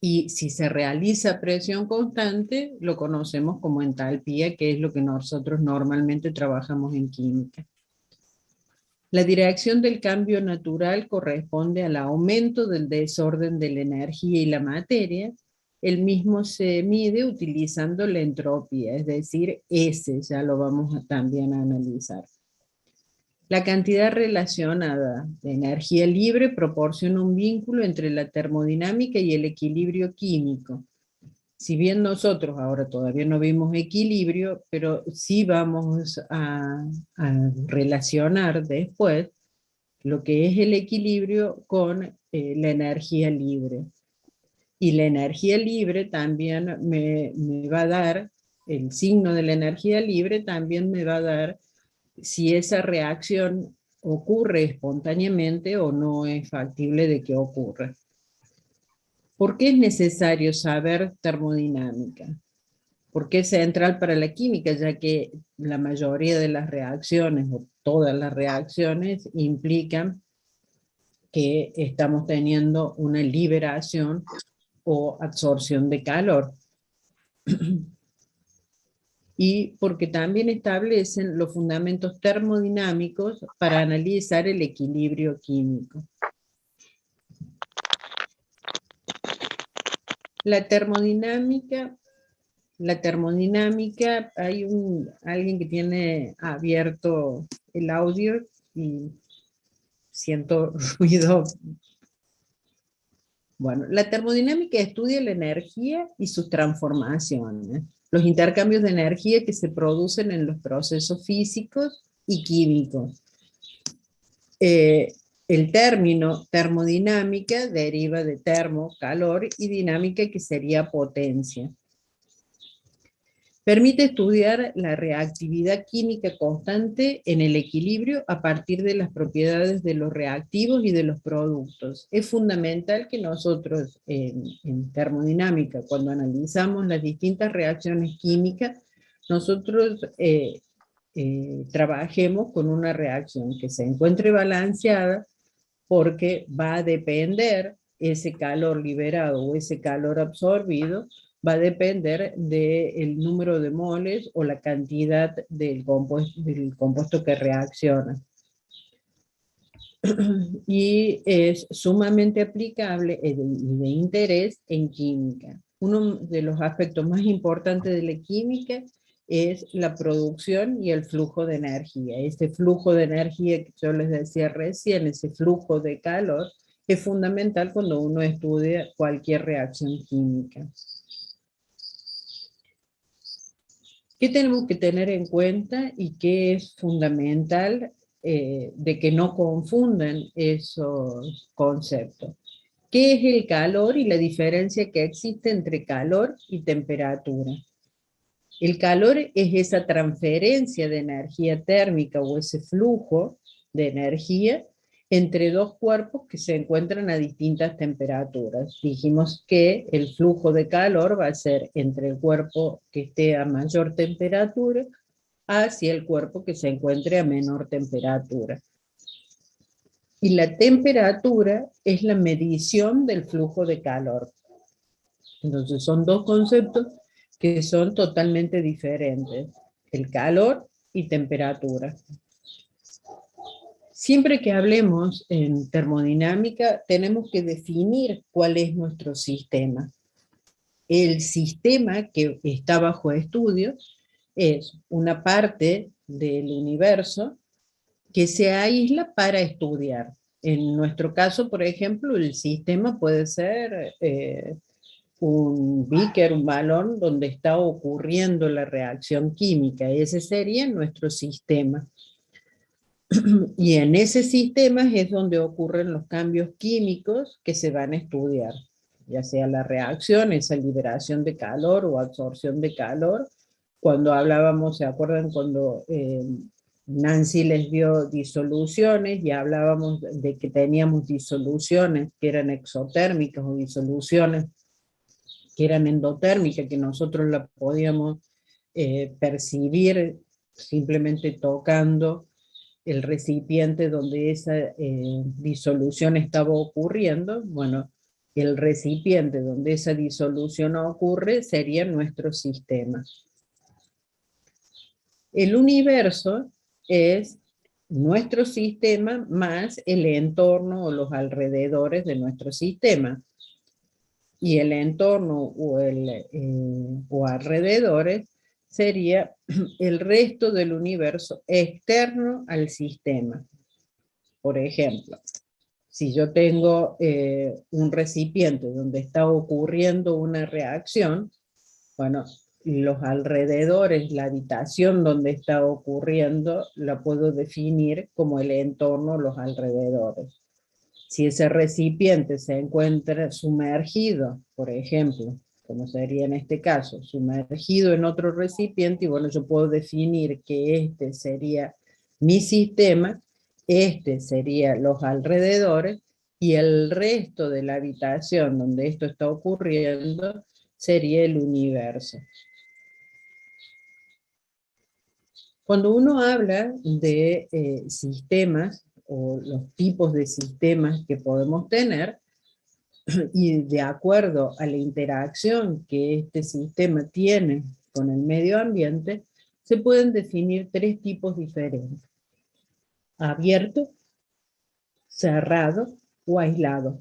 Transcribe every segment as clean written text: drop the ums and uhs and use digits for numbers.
Y si se realiza a presión constante, lo conocemos como entalpía, que es lo que nosotros normalmente trabajamos en química. La dirección del cambio natural corresponde al aumento del desorden de la energía y la materia. El mismo se mide utilizando la entropía, es decir, S, ya lo vamos también a analizar. La cantidad relacionada de energía libre proporciona un vínculo entre la termodinámica y el equilibrio químico. Si bien nosotros ahora todavía no vimos equilibrio, pero sí vamos a relacionar después lo que es el equilibrio con la energía libre. Y la energía libre también me va a dar, el signo de la energía libre también me va a dar si esa reacción ocurre espontáneamente o no es factible de que ocurra. ¿Por qué es necesario saber termodinámica? ¿Por qué es central para la química? Ya que la mayoría de las reacciones, o todas las reacciones, implican que estamos teniendo una liberación o absorción de calor. Y porque también establecen los fundamentos termodinámicos para analizar el equilibrio químico. La termodinámica, hay alguien que tiene abierto el audio y siento ruido. Bueno, la termodinámica estudia la energía y sus transformaciones, los intercambios de energía que se producen en los procesos físicos y químicos. El término termodinámica deriva de termo, calor, y dinámica, que sería potencia. Permite estudiar la reactividad química constante en el equilibrio a partir de las propiedades de los reactivos y de los productos. Es fundamental que nosotros en termodinámica, cuando analizamos las distintas reacciones químicas, nosotros trabajemos con una reacción que se encuentre balanceada, porque va a depender ese calor liberado o ese calor absorbido, va a depender del número de moles o la cantidad del compuesto que reacciona. Y es sumamente aplicable y de interés en química. Uno de los aspectos más importantes de la química es la producción y el flujo de energía. Este flujo de energía que yo les decía recién, ese flujo de calor, es fundamental cuando uno estudia cualquier reacción química. ¿Qué tenemos que tener en cuenta y qué es fundamental de que no confundan esos conceptos? ¿Qué es el calor y la diferencia que existe entre calor y temperatura? El calor es esa transferencia de energía térmica o ese flujo de energía entre dos cuerpos que se encuentran a distintas temperaturas. Dijimos que el flujo de calor va a ser entre el cuerpo que esté a mayor temperatura hacia el cuerpo que se encuentre a menor temperatura. Y la temperatura es la medición del flujo de calor. Entonces son dos conceptos que son totalmente diferentes, el calor y temperatura. Siempre que hablemos en termodinámica, tenemos que definir cuál es nuestro sistema. El sistema que está bajo estudio es una parte del universo que se aísla para estudiar. En nuestro caso, por ejemplo, el sistema puede ser un beaker, un balón donde está ocurriendo la reacción química. Ese sería nuestro sistema. Y en ese sistema es donde ocurren los cambios químicos que se van a estudiar, ya sea la reacción, esa liberación de calor o absorción de calor. Cuando hablábamos, ¿se acuerdan cuando Nancy les dio disoluciones y hablábamos de que teníamos disoluciones que eran exotérmicas o disoluciones que eran endotérmicas, que nosotros la podíamos percibir simplemente tocando el recipiente donde esa disolución estaba ocurriendo? Bueno, el recipiente donde esa disolución ocurre sería nuestro sistema. El universo es nuestro sistema más el entorno o los alrededores de nuestro sistema. Y el entorno o alrededores sería el resto del universo externo al sistema. Por ejemplo, si yo tengo un recipiente donde está ocurriendo una reacción, bueno, los alrededores, la habitación donde está ocurriendo, la puedo definir como el entorno, los alrededores. Si ese recipiente se encuentra sumergido, por ejemplo, como sería en este caso, sumergido en otro recipiente, y bueno, yo puedo definir que este sería mi sistema, este sería los alrededores, y el resto de la habitación donde esto está ocurriendo sería el universo. Cuando uno habla de sistemas o los tipos de sistemas que podemos tener, y de acuerdo a la interacción que este sistema tiene con el medio ambiente, se pueden definir tres tipos diferentes: abierto, cerrado o aislado.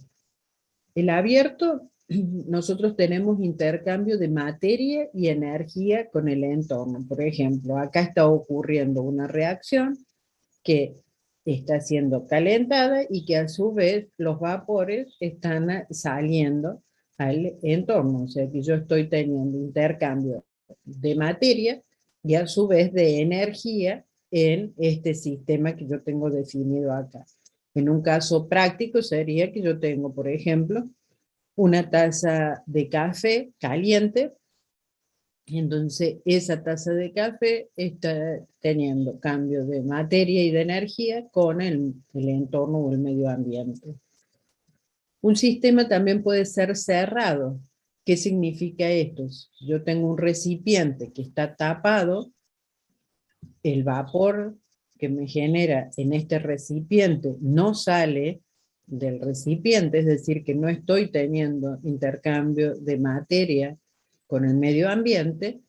El abierto, nosotros tenemos intercambio de materia y energía con el entorno. Por ejemplo, acá está ocurriendo una reacción que está siendo calentada y que a su vez los vapores están saliendo al entorno. O sea que yo estoy teniendo intercambio de materia y a su vez de energía en este sistema que yo tengo definido acá. En un caso práctico sería que yo tengo, por ejemplo, una taza de café caliente, y entonces esa taza de café está teniendo cambio de materia y de energía con el entorno o el medio ambiente. Un sistema también puede ser cerrado. ¿Qué significa esto? Yo tengo un recipiente que está tapado, el vapor que me genera en este recipiente no sale del recipiente, es decir, que no estoy teniendo intercambio de materia con el medio ambiente,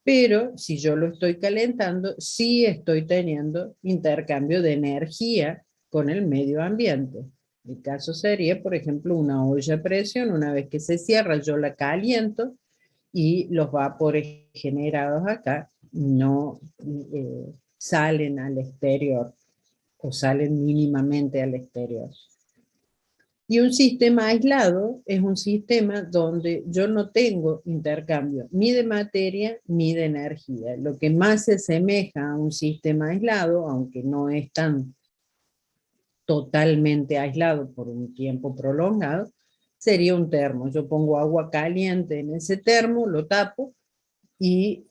pero si yo lo estoy calentando, sí estoy teniendo intercambio de energía con el medio ambiente. El caso sería, por ejemplo, una olla a presión. Una vez que se cierra, yo la caliento y los vapores generados acá no salen al exterior o salen mínimamente al exterior. Y un sistema aislado es un sistema donde yo no tengo intercambio ni de materia ni de energía. Lo que más se asemeja a un sistema aislado, aunque no es tan totalmente aislado por un tiempo prolongado, sería un termo. Yo pongo agua caliente en ese termo, lo tapo y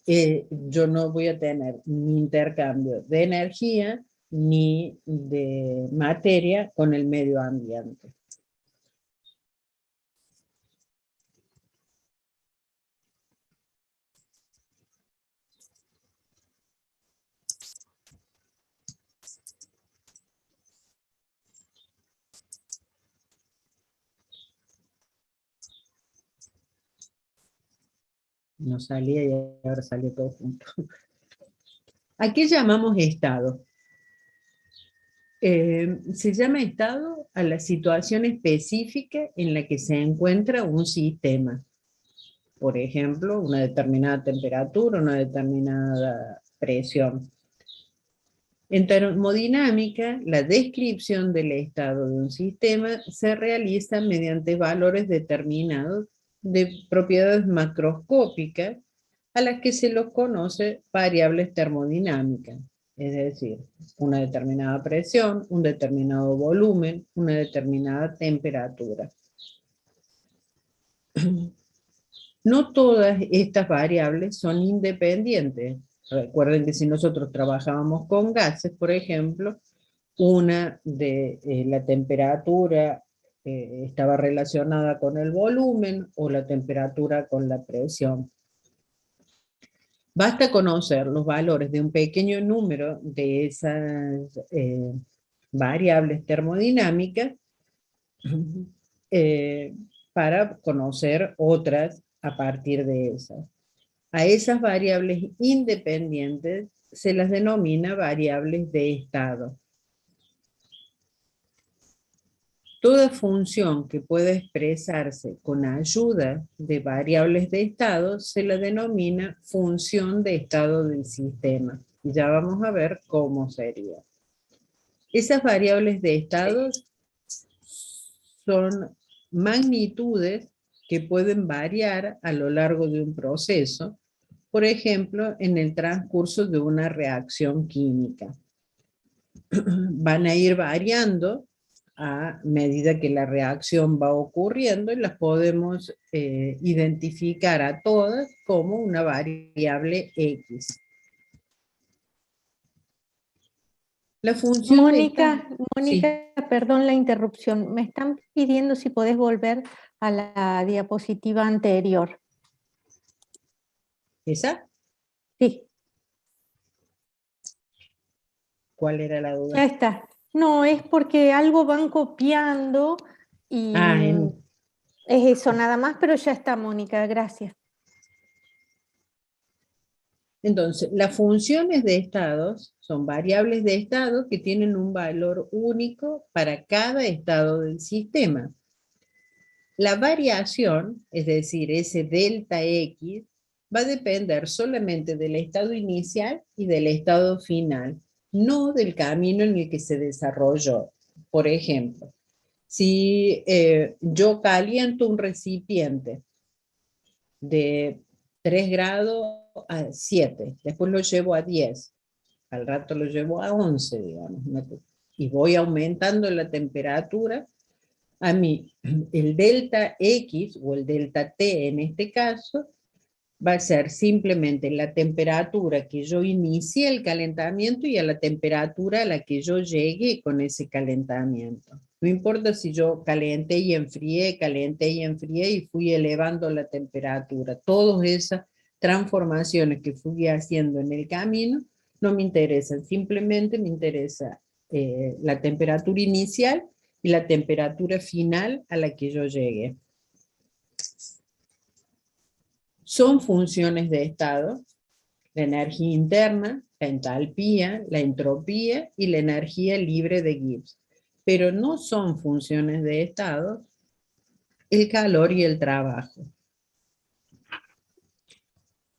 yo no voy a tener ni intercambio de energía ni de materia con el medio ambiente. No salía y ahora salió todo junto. ¿A qué llamamos estado? Se llama estado a la situación específica en la que se encuentra un sistema. Por ejemplo, una determinada temperatura, una determinada presión. En termodinámica, la descripción del estado de un sistema se realiza mediante valores determinados de propiedades macroscópicas a las que se los conoce variables termodinámicas, es decir, una determinada presión, un determinado volumen, una determinada temperatura. No todas estas variables son independientes. Recuerden que si nosotros trabajábamos con gases, por ejemplo, una de la temperatura estaba relacionada con el volumen o la temperatura con la presión. Basta conocer los valores de un pequeño número de esas variables termodinámicas para conocer otras a partir de esas. A esas variables independientes se las denomina variables de estado. Toda función que pueda expresarse con ayuda de variables de estado se la denomina función de estado del sistema. Y ya vamos a ver cómo sería. Esas variables de estado son magnitudes que pueden variar a lo largo de un proceso, por ejemplo, en el transcurso de una reacción química. Van a ir variando a medida que la reacción va ocurriendo y las podemos identificar a todas como una variable X. La función Mónica, sí. perdón la interrupción. Me están pidiendo si podés volver a la diapositiva anterior. ¿Esa? Sí. ¿Cuál era la duda? Ya está. No, es porque algo van copiando y es eso nada más, pero ya está, Mónica, gracias. Entonces, las funciones de estados son variables de estado que tienen un valor único para cada estado del sistema. La variación, es decir, ese delta X, va a depender solamente del estado inicial y del estado final, no del camino en el que se desarrolló. Por ejemplo, si yo caliento un recipiente de 3 grados a 7, después lo llevo a 10, al rato lo llevo a 11, digamos, y voy aumentando la temperatura, a mí el delta X o el delta T en este caso va a ser simplemente la temperatura que yo inicié el calentamiento y a la temperatura a la que yo llegué con ese calentamiento. No importa si yo calenté y enfrié y fui elevando la temperatura. Todas esas transformaciones que fui haciendo en el camino no me interesan, simplemente me interesa la temperatura inicial y la temperatura final a la que yo llegué. Son funciones de estado, la energía interna, la entalpía, la entropía y la energía libre de Gibbs. Pero no son funciones de estado el calor y el trabajo.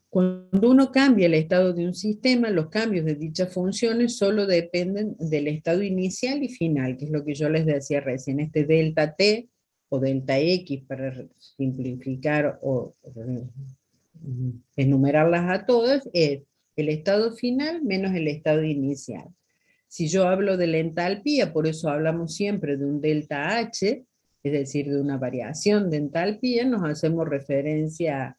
Cuando uno cambia el estado de un sistema, los cambios de dichas funciones solo dependen del estado inicial y final, que es lo que yo les decía recién, este delta T o delta X para simplificar o enumerarlas a todas, es el estado final menos el estado inicial. Si yo hablo de la entalpía, por eso hablamos siempre de un delta H, es decir, de una variación de entalpía, nos hacemos referencia a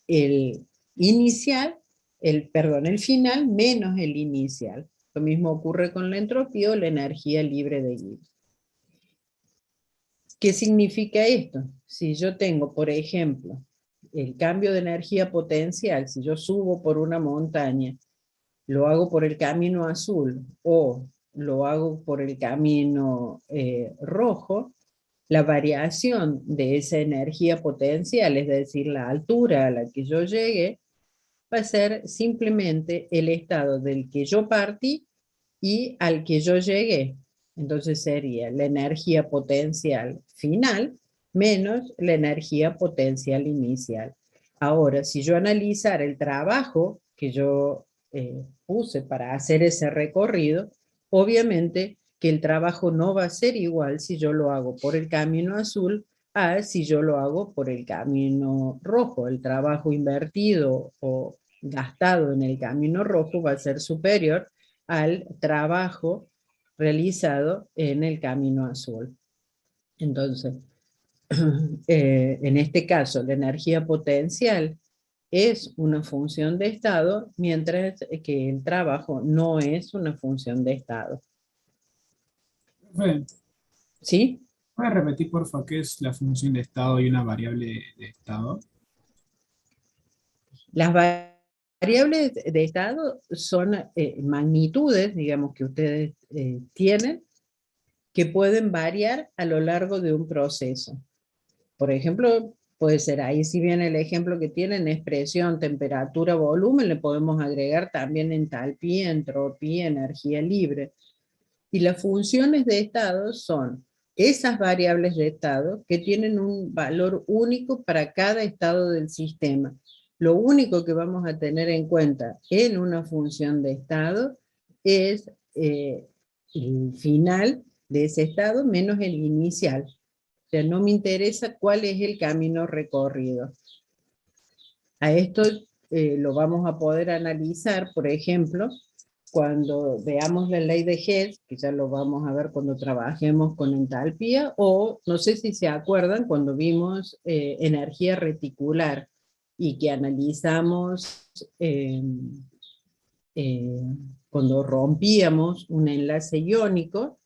el inicial, el final menos el inicial. Lo mismo ocurre con la entropía o la energía libre de Gibbs. ¿Qué significa esto? Si yo tengo, por ejemplo, el cambio de energía potencial, si yo subo por una montaña, lo hago por el camino azul o lo hago por el camino rojo, la variación de esa energía potencial, es decir, la altura a la que yo llegue, va a ser simplemente el estado del que yo partí y al que yo llegué. Entonces sería la energía potencial final menos la energía potencial inicial. Ahora, si yo analizara el trabajo que yo puse para hacer ese recorrido, obviamente que el trabajo no va a ser igual si yo lo hago por el camino azul a si yo lo hago por el camino rojo. El trabajo invertido o gastado en el camino rojo va a ser superior al trabajo realizado en el camino azul. Entonces, en este caso, la energía potencial es una función de estado, mientras que el trabajo no es una función de estado. Profe, ¿Sí? ¿puedes repetir, por favor, qué es la función de estado y una variable de estado? Las variables de estado son magnitudes, digamos, que ustedes tienen, que pueden variar a lo largo de un proceso. por ejemplo, puede ser ahí, si bien el ejemplo que tienen es presión, temperatura, volumen, le podemos agregar también entalpía, entropía, energía libre. Y las funciones de estado son esas variables de estado que tienen un valor único para cada estado del sistema. Lo único que vamos a tener en cuenta en una función de estado es el final de ese estado menos el inicial. O sea, no me interesa cuál es el camino recorrido. A esto lo vamos a poder analizar, por ejemplo, cuando veamos la ley de Hess, que ya lo vamos a ver cuando trabajemos con entalpía, o no sé si se acuerdan cuando vimos energía reticular y que analizamos cuando rompíamos un enlace iónico.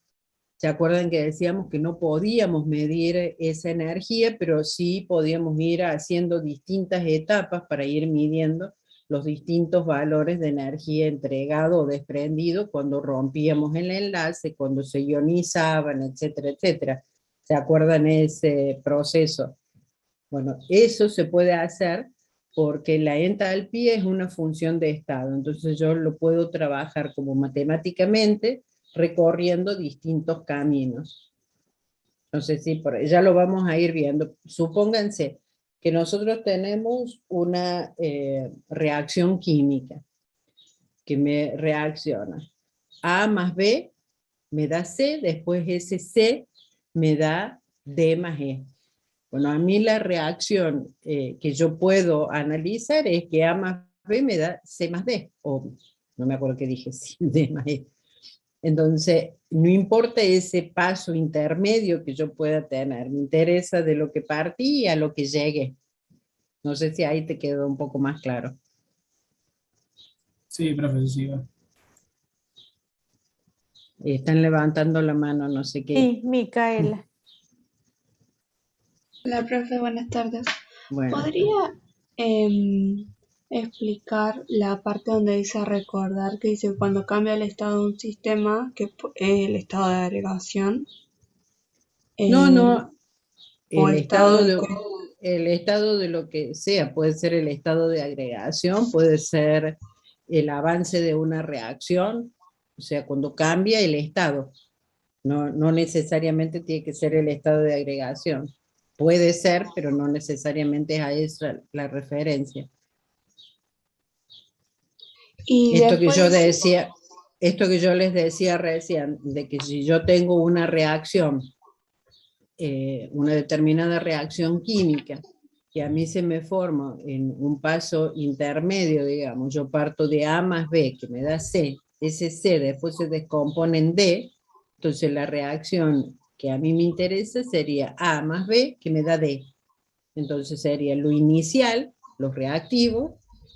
¿Se acuerdan que decíamos que no podíamos medir esa energía, pero sí podíamos ir haciendo distintas etapas para ir midiendo los distintos valores de energía entregado o desprendido cuando rompíamos el enlace, cuando se ionizaban, etcétera, etcétera? ¿Se acuerdan ese proceso? Bueno, eso se puede hacer porque la entalpía es una función de estado, entonces yo lo puedo trabajar como matemáticamente, recorriendo distintos caminos. No sé si ya lo vamos a ir viendo. Supónganse que nosotros tenemos una reacción química que me reacciona. A más B me da C, después ese C me da D más E. Bueno, a mí la reacción que yo puedo analizar es que A más B me da C más D, o no me acuerdo qué dije, sí, D más E. Entonces, no importa ese paso intermedio que yo pueda tener, me interesa de lo que partí y a lo que llegue. No sé si ahí te quedó un poco más claro. Sí, profe, sí. Están levantando la mano, no sé qué. Sí, Micaela. Hola, profe, buenas tardes. Bueno, ¿Podría explicar la parte donde dice recordar, que dice cuando cambia el estado de un sistema, que es el estado de agregación, no, o el estado estado de... el estado de lo que sea, puede ser el estado de agregación, puede ser el avance de una reacción, o sea, cuando cambia el estado. No necesariamente tiene que ser el estado de agregación. Puede ser, pero no necesariamente es a eso la referencia. Y Esto que yo después, decía, esto que yo les decía recién, de que si yo tengo una reacción, una determinada reacción química, que a mí se me forma en un paso intermedio, digamos, yo parto de A más B, que me da C, ese C después se descompone en D, entonces la reacción que a mí me interesa sería A más B, que me da D. Entonces sería lo inicial, los reactivos,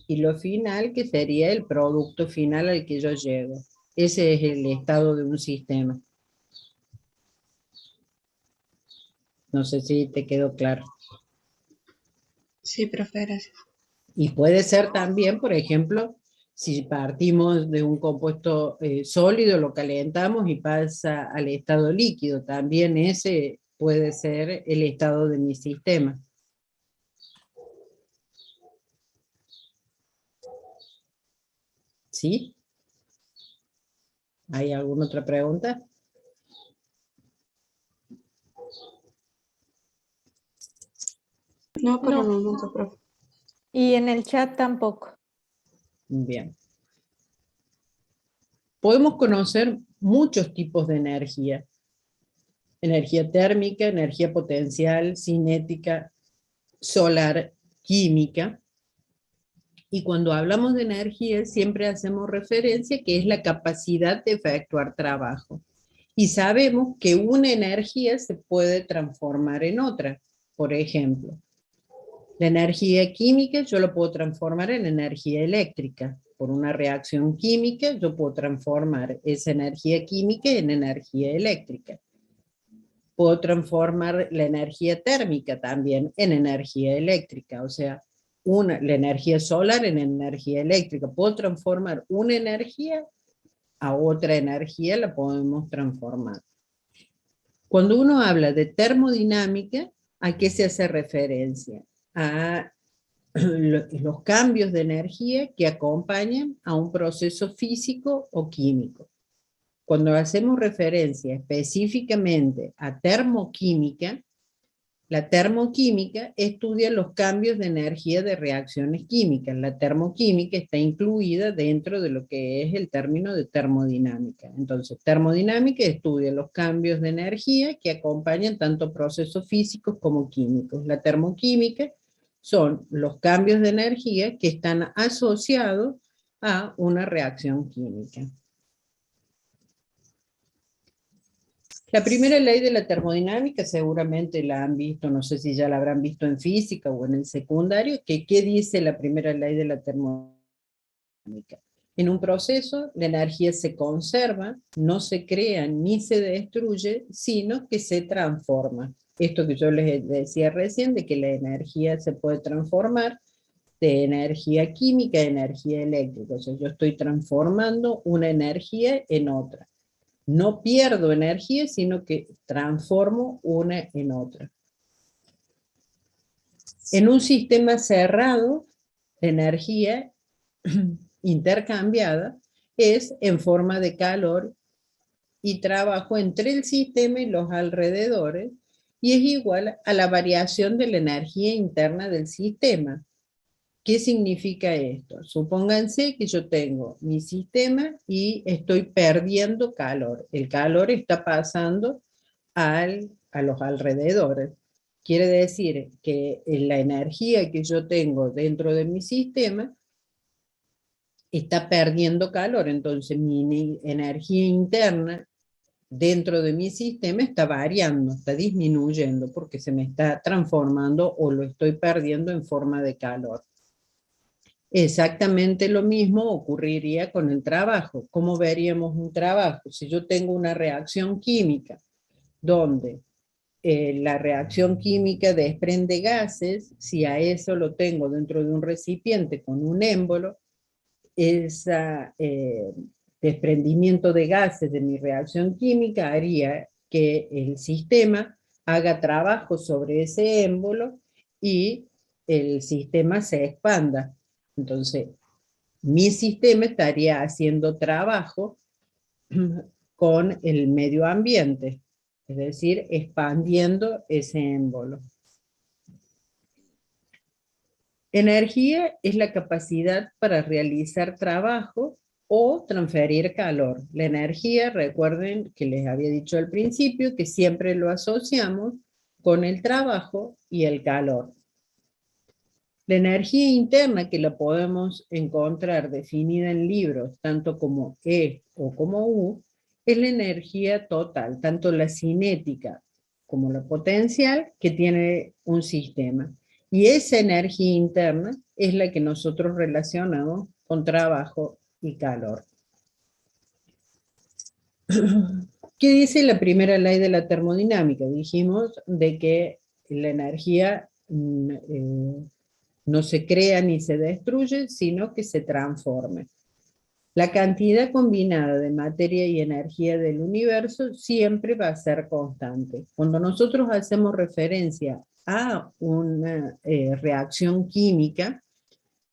y lo final, que sería el producto final al que yo llego. Ese es el estado de un sistema. No sé si te quedó claro. sí, profe, gracias. Y puede ser también, por ejemplo, si partimos de un compuesto sólido, lo calentamos y pasa al estado líquido, también ese puede ser el estado de mi sistema. ¿Sí? ¿Hay alguna otra pregunta? No por el No, momento, profe. y en el chat tampoco. Bien. Podemos conocer muchos tipos de energía. Energía térmica, energía potencial, cinética, solar, química. Y cuando hablamos de energía siempre hacemos referencia que es la capacidad de efectuar trabajo. Y sabemos que una energía se puede transformar en otra. Por ejemplo, la energía química yo lo puedo transformar en energía eléctrica. Por una reacción química yo puedo transformar esa energía química en energía eléctrica. Puedo transformar la energía térmica también en energía eléctrica, o sea, la energía solar en energía eléctrica. Puedo transformar una energía a otra energía, la podemos transformar. Cuando uno habla de termodinámica, ¿A qué se hace referencia? A los cambios de energía que acompañan a un proceso físico o químico. Cuando hacemos referencia específicamente a termoquímica, la termoquímica estudia los cambios de energía de reacciones químicas. La termoquímica está incluida dentro de lo que es el término de termodinámica. Entonces, termodinámica estudia los cambios de energía que acompañan tanto procesos físicos como químicos. La termoquímica son los cambios de energía que están asociados a una reacción química. La primera ley de la termodinámica seguramente la han visto, no sé si ya la habrán visto en física o en el secundario, que ¿qué dice la primera ley de la termodinámica? En un proceso la energía se conserva, no se crea ni se destruye, sino que se transforma. Esto que yo les decía recién, de que la energía se puede transformar de energía química a energía eléctrica. O sea, yo estoy transformando una energía en otra. No pierdo energía, sino que transformo una en otra. En un sistema cerrado, la energía intercambiada es en forma de calor y trabajo entre el sistema y los alrededores, y es igual a la variación de la energía interna del sistema. ¿Qué significa esto? Supónganse que yo tengo mi sistema y estoy perdiendo calor. El calor está pasando a los alrededores. Quiere decir que la energía que yo tengo dentro de mi sistema está perdiendo calor. Entonces mi energía interna dentro de mi sistema está variando, está disminuyendo porque se me está transformando o lo estoy perdiendo en forma de calor. Exactamente lo mismo ocurriría con el trabajo. ¿Cómo veríamos un trabajo? Si yo tengo una reacción química donde la reacción química desprende gases, si a eso lo tengo dentro de un recipiente con un émbolo, ese desprendimiento de gases de mi reacción química haría que el sistema haga trabajo sobre ese émbolo y el sistema se expanda. Entonces, mi sistema estaría haciendo trabajo con el medio ambiente, es decir, expandiendo ese émbolo. Energía es la capacidad para realizar trabajo o transferir calor. La energía, recuerden que les había dicho al principio que siempre lo asociamos con el trabajo y el calor. La energía interna, que la podemos encontrar definida en libros, tanto como E o como U, es la energía total, tanto la cinética como la potencial que tiene un sistema. Y esa energía interna es la que nosotros relacionamos con trabajo y calor. ¿Qué dice la primera ley de la termodinámica? Dijimos de que la energía no se crea ni se destruye, sino que se transforma. La cantidad combinada de materia y energía del universo siempre va a ser constante. Cuando nosotros hacemos referencia a una reacción química,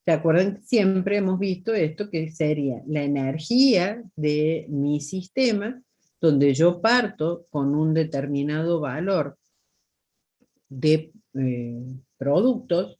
¿se acuerdan? Siempre hemos visto esto que sería la energía de mi sistema, donde yo parto con un determinado valor de productos.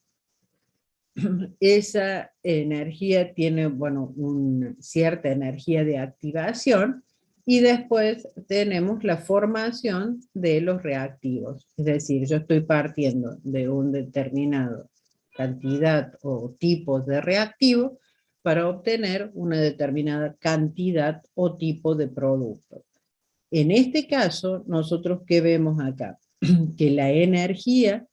Esa energía tiene, bueno, una cierta energía de activación y después tenemos la formación de los reactivos. Es decir, yo estoy partiendo de un determinado cantidad o tipos de reactivo para obtener una determinada cantidad o tipo de producto. En este caso, nosotros ¿qué vemos acá? Que la energía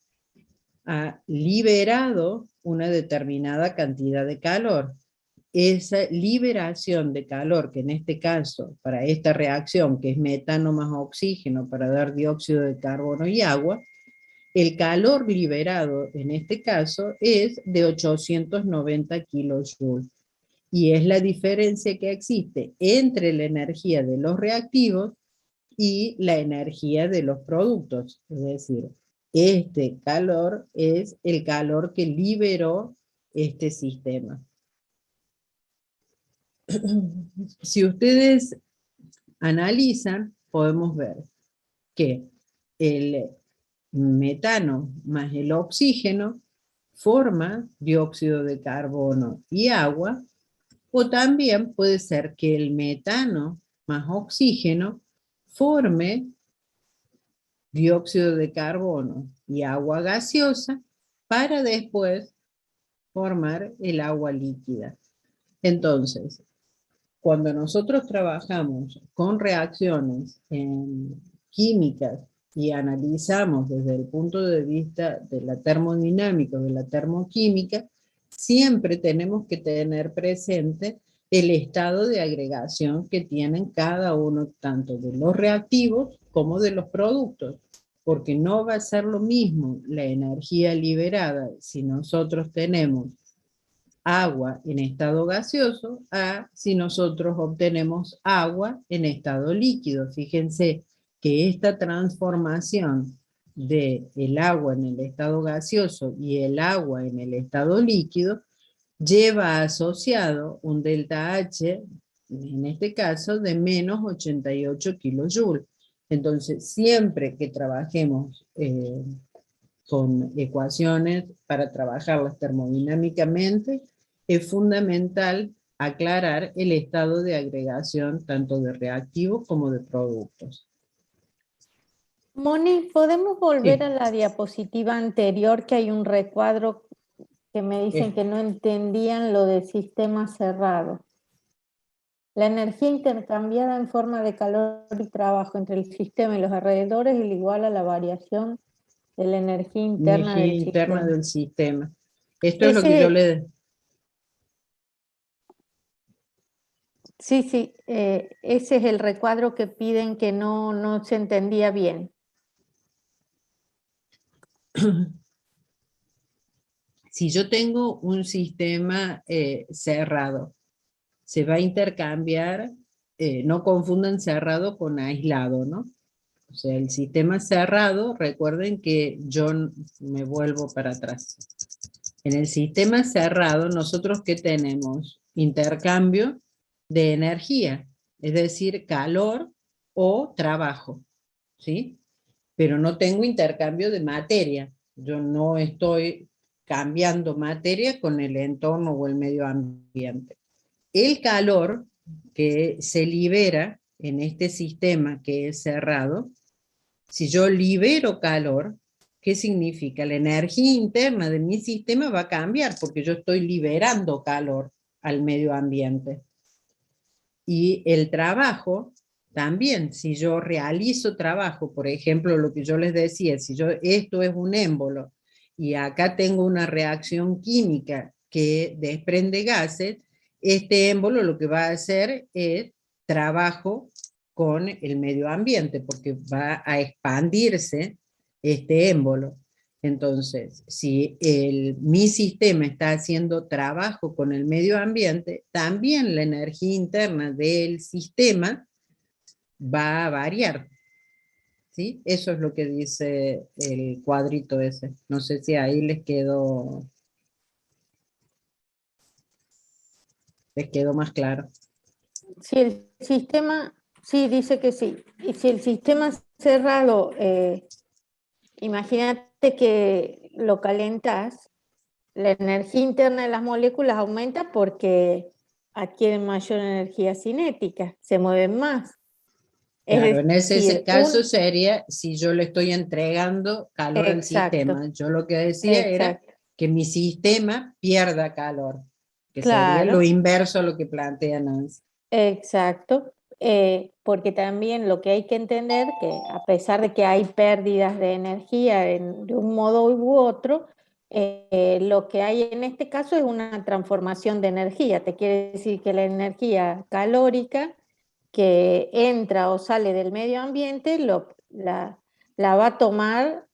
ha liberado una determinada cantidad de calor. Esa liberación de calor, que en este caso, para esta reacción, que es metano más oxígeno para dar dióxido de carbono y agua, el calor liberado en este caso es de 890 kilojoules. Y es la diferencia que existe entre la energía de los reactivos y la energía de los productos. Es decir, Este calor es el calor que liberó este sistema. Si ustedes analizan, podemos ver que el metano más el oxígeno forma dióxido de carbono y agua, o también puede ser que el metano más oxígeno forme dióxido de carbono y agua gaseosa para después formar el agua líquida. Entonces, cuando nosotros trabajamos con reacciones químicas y analizamos desde el punto de vista de la termodinámica, de la termoquímica, siempre tenemos que tener presente el estado de agregación que tienen cada uno, tanto de los reactivos como de los productos, porque no va a ser lo mismo la energía liberada si nosotros tenemos agua en estado gaseoso a si nosotros obtenemos agua en estado líquido. Fíjense que esta transformación del agua en el estado gaseoso y el agua en el estado líquido lleva asociado un delta H, en este caso, de menos 88 kilojoules. Entonces, siempre que trabajemos con ecuaciones para trabajarlas termodinámicamente, es fundamental aclarar el estado de agregación tanto de reactivos como de productos. Moni, ¿podemos volver Sí. a la diapositiva anterior, que hay un recuadro que me dicen que no entendían lo del sistema cerrado? La energía intercambiada en forma de calor y trabajo entre el sistema y los alrededores es igual a la variación de la energía interna del sistema. Esto es lo Ese, que yo le... Sí, ese es el recuadro que piden, que no se entendía bien. Si yo tengo un sistema cerrado, se va a intercambiar, no confundan cerrado con aislado, ¿no? O sea, el sistema cerrado, recuerden que yo me vuelvo para atrás. En el sistema cerrado, nosotros ¿qué tenemos? Intercambio de energía, es decir, calor o trabajo, ¿sí? Pero no tengo intercambio de materia. Yo no estoy cambiando materia con el entorno o el medio ambiente. El calor que se libera en este sistema que es cerrado, si yo libero calor, ¿qué significa? La energía interna de mi sistema va a cambiar porque yo estoy liberando calor al medio ambiente. Y el trabajo también, si yo realizo trabajo, por ejemplo, lo que yo les decía, si esto es un émbolo y acá tengo una reacción química que desprende gases, este émbolo lo que va a hacer es trabajo con el medio ambiente, porque va a expandirse este émbolo. Entonces, si mi sistema está haciendo trabajo con el medio ambiente, también la energía interna del sistema va a variar. ¿Sí? Eso es lo que dice el cuadrito ese. No sé si ahí les quedó más claro. Si el sistema, sí, dice que sí. Y si el sistema es cerrado, imagínate que lo calentas, la energía interna de las moléculas aumenta porque adquieren mayor energía cinética, se mueven más. Claro, en ese caso sería si yo le estoy entregando calor al sistema. Yo lo que decía era que mi sistema pierda calor, que sería lo inverso a lo que plantea Nancy. Exacto, porque también lo que hay que entender que a pesar de que hay pérdidas de energía de un modo u otro, lo que hay en este caso es una transformación de energía. Te quiere decir que la energía calórica que entra o sale del medio ambiente la va a tomar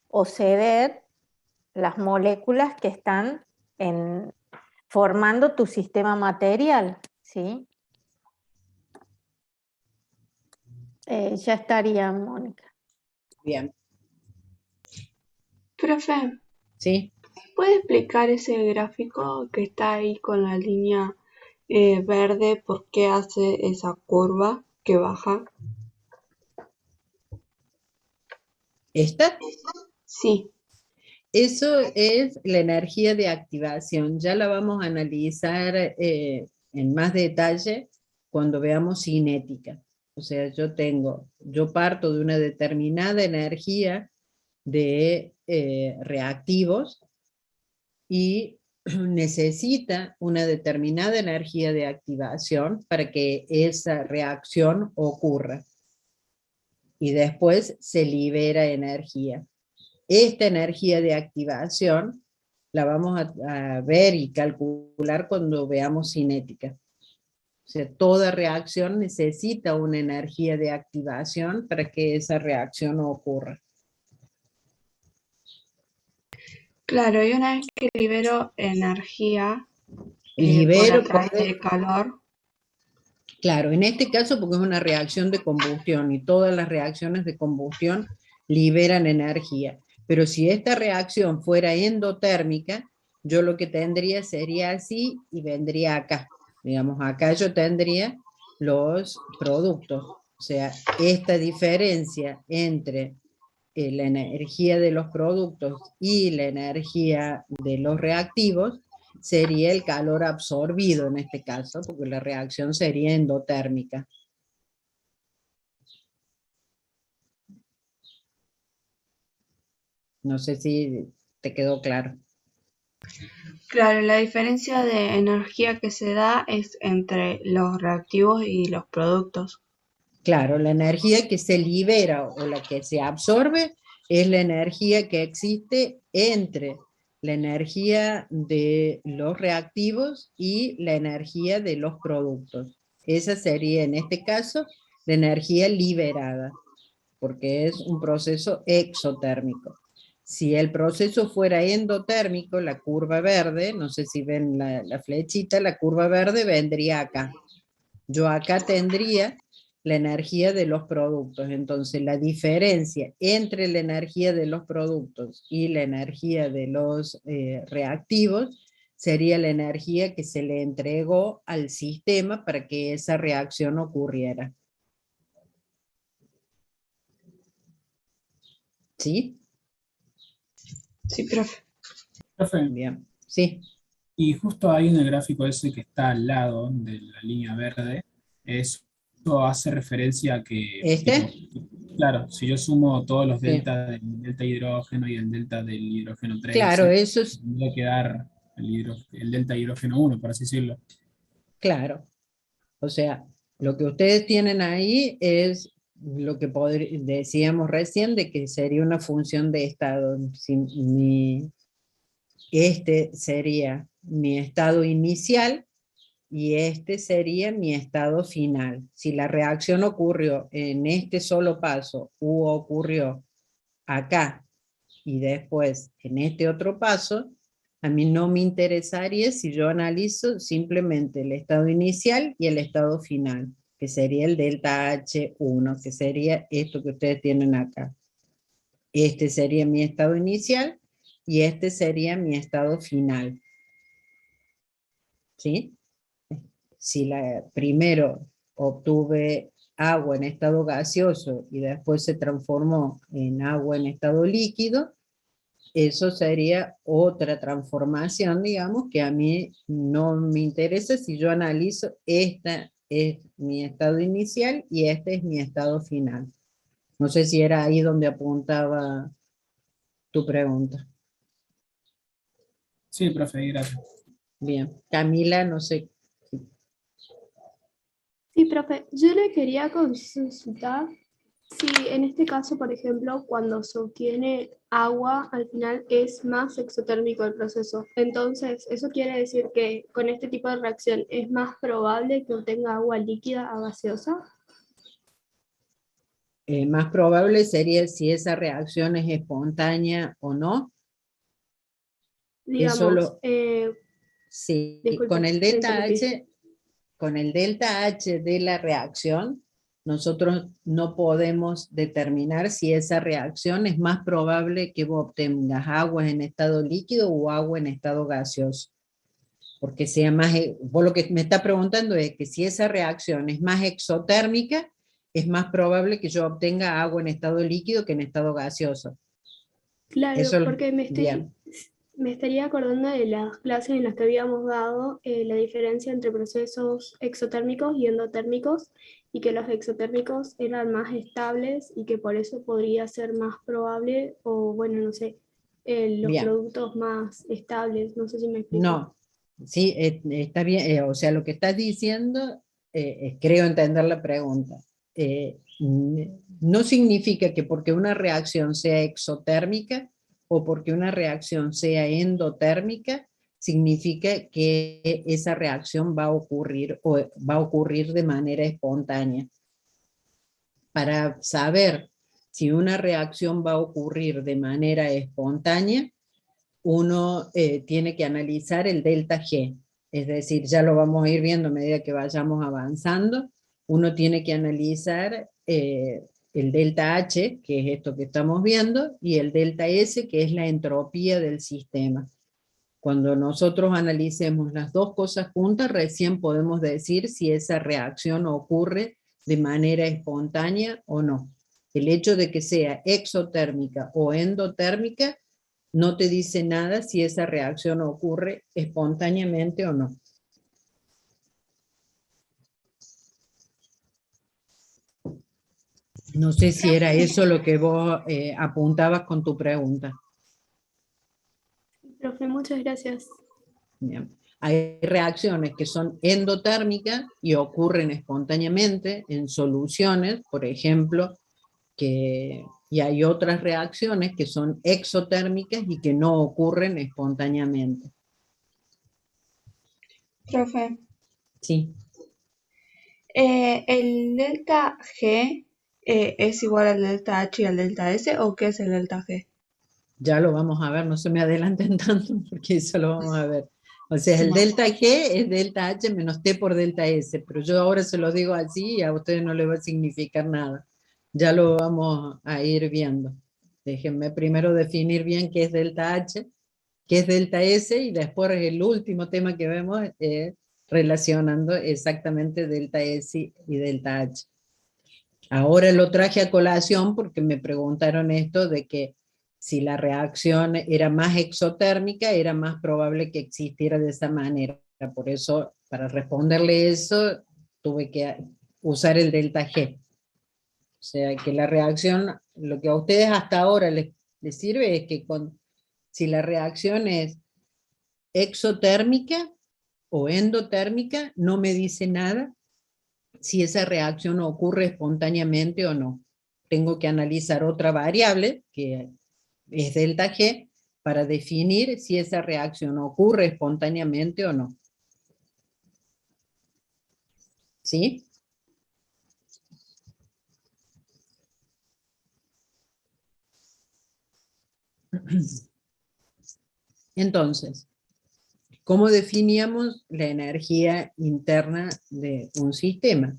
o ceder las moléculas que están formando tu sistema material, ¿sí? Ya estaría, Mónica. Bien. Profe, ¿sí? ¿puede explicar ese gráfico que está ahí con la línea verde? ¿Por qué hace esa curva que baja? ¿Esta? Sí, Eso es la energía de activación. Ya la vamos a analizar en más detalle cuando veamos cinética. O sea, yo parto de una determinada energía de reactivos y necesita una determinada energía de activación para que esa reacción ocurra. Y después se libera energía. Esta energía de activación la vamos a ver y calcular cuando veamos cinética. O sea, toda reacción necesita una energía de activación para que esa reacción ocurra. claro, y una vez que libero energía por a Libero, través del calor, claro, en este caso porque es una reacción de combustión y todas las reacciones de combustión liberan energía. Pero si esta reacción fuera endotérmica, yo lo que tendría sería así y vendría acá. Digamos, acá yo tendría los productos. O sea, esta diferencia entre la energía de los productos y la energía de los reactivos sería el calor absorbido en este caso, porque la reacción sería endotérmica. No sé si te quedó claro. claro, la diferencia de energía que se da es entre los reactivos y los productos. Claro, la energía que se libera o la que se absorbe es la energía que existe entre la energía de los reactivos y la energía de los productos. Esa sería en este caso la energía liberada, porque es un proceso exotérmico. Si el proceso fuera endotérmico, la curva verde, no sé si ven la flechita, la curva verde vendría acá. Yo acá tendría la energía de los productos. Entonces, la diferencia entre la energía de los productos y la energía de los reactivos sería la energía que se le entregó al sistema para que esa reacción ocurriera. ¿Sí? Sí, profe. Profe, Bien. Sí. y justo ahí en el gráfico ese que está al lado de la línea verde, eso hace referencia a que, tipo, ¿Este? claro, si yo sumo todos los Sí. delta del delta hidrógeno y el delta del hidrógeno Claro, 13, eso es, me va a quedar el delta hidrógeno 1, por así decirlo. claro. O sea, lo que ustedes tienen ahí es lo que decíamos recién de que sería una función de estado. Si este sería mi estado inicial y este sería mi estado final. Si la reacción ocurrió en este solo paso u ocurrió acá y después en este otro paso, a mí no me interesaría si yo analizo simplemente el estado inicial y el estado final, que sería el delta H1, que sería esto que ustedes tienen acá. Este sería mi estado inicial y este sería mi estado final. ¿Sí? Si primero obtuve agua en estado gaseoso y después se transformó en agua en estado líquido, eso sería otra transformación, digamos, que a mí no me interesa si yo analizo esta es mi estado inicial y este es mi estado final. No sé si era ahí donde apuntaba tu pregunta. Sí, profe, gracias. Bien, Camila, no sé. Sí, profe, yo le quería consultar si en este caso, por ejemplo, cuando se obtiene agua, al final es más exotérmico el proceso. Entonces, ¿eso quiere decir que con este tipo de reacción es más probable que obtenga agua líquida a gaseosa? Más probable sería si esa reacción es espontánea o no. Eso Digamos, sí, disculpe, le interrumpí. Con el delta H de la reacción, nosotros no podemos determinar si esa reacción es más probable que vos obtengas agua en estado líquido o agua en estado gaseoso. Porque sea más, vos lo que me está preguntando es que si esa reacción es más exotérmica, es más probable que yo obtenga agua en estado líquido que en estado gaseoso. Claro, Eso, porque bien. me estaría acordando de las clases en las que habíamos dado la diferencia entre procesos exotérmicos y endotérmicos, y que los exotérmicos eran más estables y que por eso podría ser más probable, o bueno, no sé, los Bien. productos más estables, no sé si me explico. No, sí, está bien, o sea, lo que estás diciendo, creo entender la pregunta. No significa que porque una reacción sea exotérmica o porque una reacción sea endotérmica, significa que esa reacción va a ocurrir o va a ocurrir de manera espontánea. Para saber si una reacción va a ocurrir de manera espontánea, uno tiene que analizar el delta G, es decir, ya lo vamos a ir viendo a medida que vayamos avanzando, uno tiene que analizar el delta H, que es esto que estamos viendo, y el delta S, que es la entropía del sistema. Cuando nosotros analicemos las dos cosas juntas, recién podemos decir si esa reacción ocurre de manera espontánea o no. El hecho de que sea exotérmica o endotérmica no te dice nada si esa reacción ocurre espontáneamente o no. No sé si era eso lo que vos apuntabas con tu pregunta. Profe, muchas gracias. Bien. Hay reacciones que son endotérmicas y ocurren espontáneamente en soluciones, por ejemplo, y hay otras reacciones que son exotérmicas y que no ocurren espontáneamente. Profe, Sí. ¿el delta G es igual al delta H y al delta S o qué es el delta G? Ya lo vamos a ver, no se me adelanten tanto porque eso lo vamos a ver. O sea, el No. delta G es delta H menos T por delta S, pero yo ahora se lo digo así y a ustedes no les va a significar nada. Ya lo vamos a ir viendo. Déjenme primero definir bien qué es delta H, qué es delta S, y después el último tema que vemos es relacionando exactamente delta S y delta H. Ahora lo traje a colación porque me preguntaron esto de que si la reacción era más exotérmica, era más probable que existiera de esa manera. Por eso, para responderle eso, tuve que usar el delta G. O sea, que la reacción, lo que a ustedes hasta ahora les sirve es que si la reacción es exotérmica o endotérmica, no me dice nada si esa reacción ocurre espontáneamente o no. Tengo que analizar otra variable, que es delta G, para definir si esa reacción ocurre espontáneamente o no. ¿Sí? Entonces, ¿cómo definíamos la energía interna de un sistema?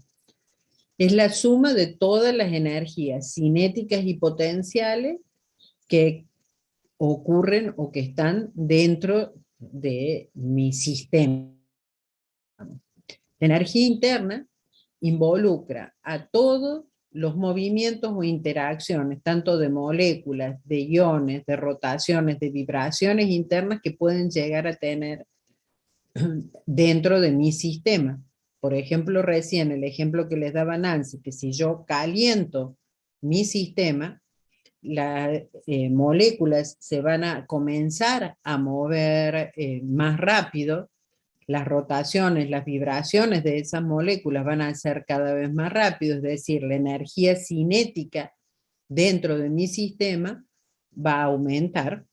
Es la suma de todas las energías cinéticas y potenciales que ocurren o que están dentro de mi sistema. La energía interna involucra a todos los movimientos o interacciones, tanto de moléculas, de iones, de rotaciones, de vibraciones internas que pueden llegar a tener dentro de mi sistema. Por ejemplo, recién el ejemplo que les daba Nancy, que si yo caliento mi sistema, las moléculas se van a comenzar a mover más rápido, las rotaciones, las vibraciones de esas moléculas van a ser cada vez más rápido, es decir, la energía cinética dentro de mi sistema va a aumentar.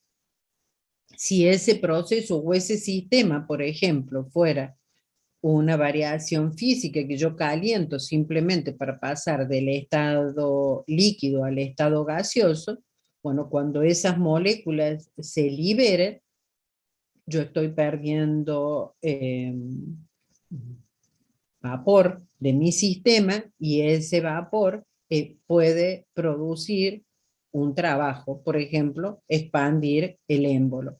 Si ese proceso o ese sistema, por ejemplo, fuera una variación física que yo caliento simplemente para pasar del estado líquido al estado gaseoso, bueno, cuando esas moléculas se liberen, yo estoy perdiendo vapor de mi sistema y ese vapor puede producir un trabajo, por ejemplo, expandir el émbolo.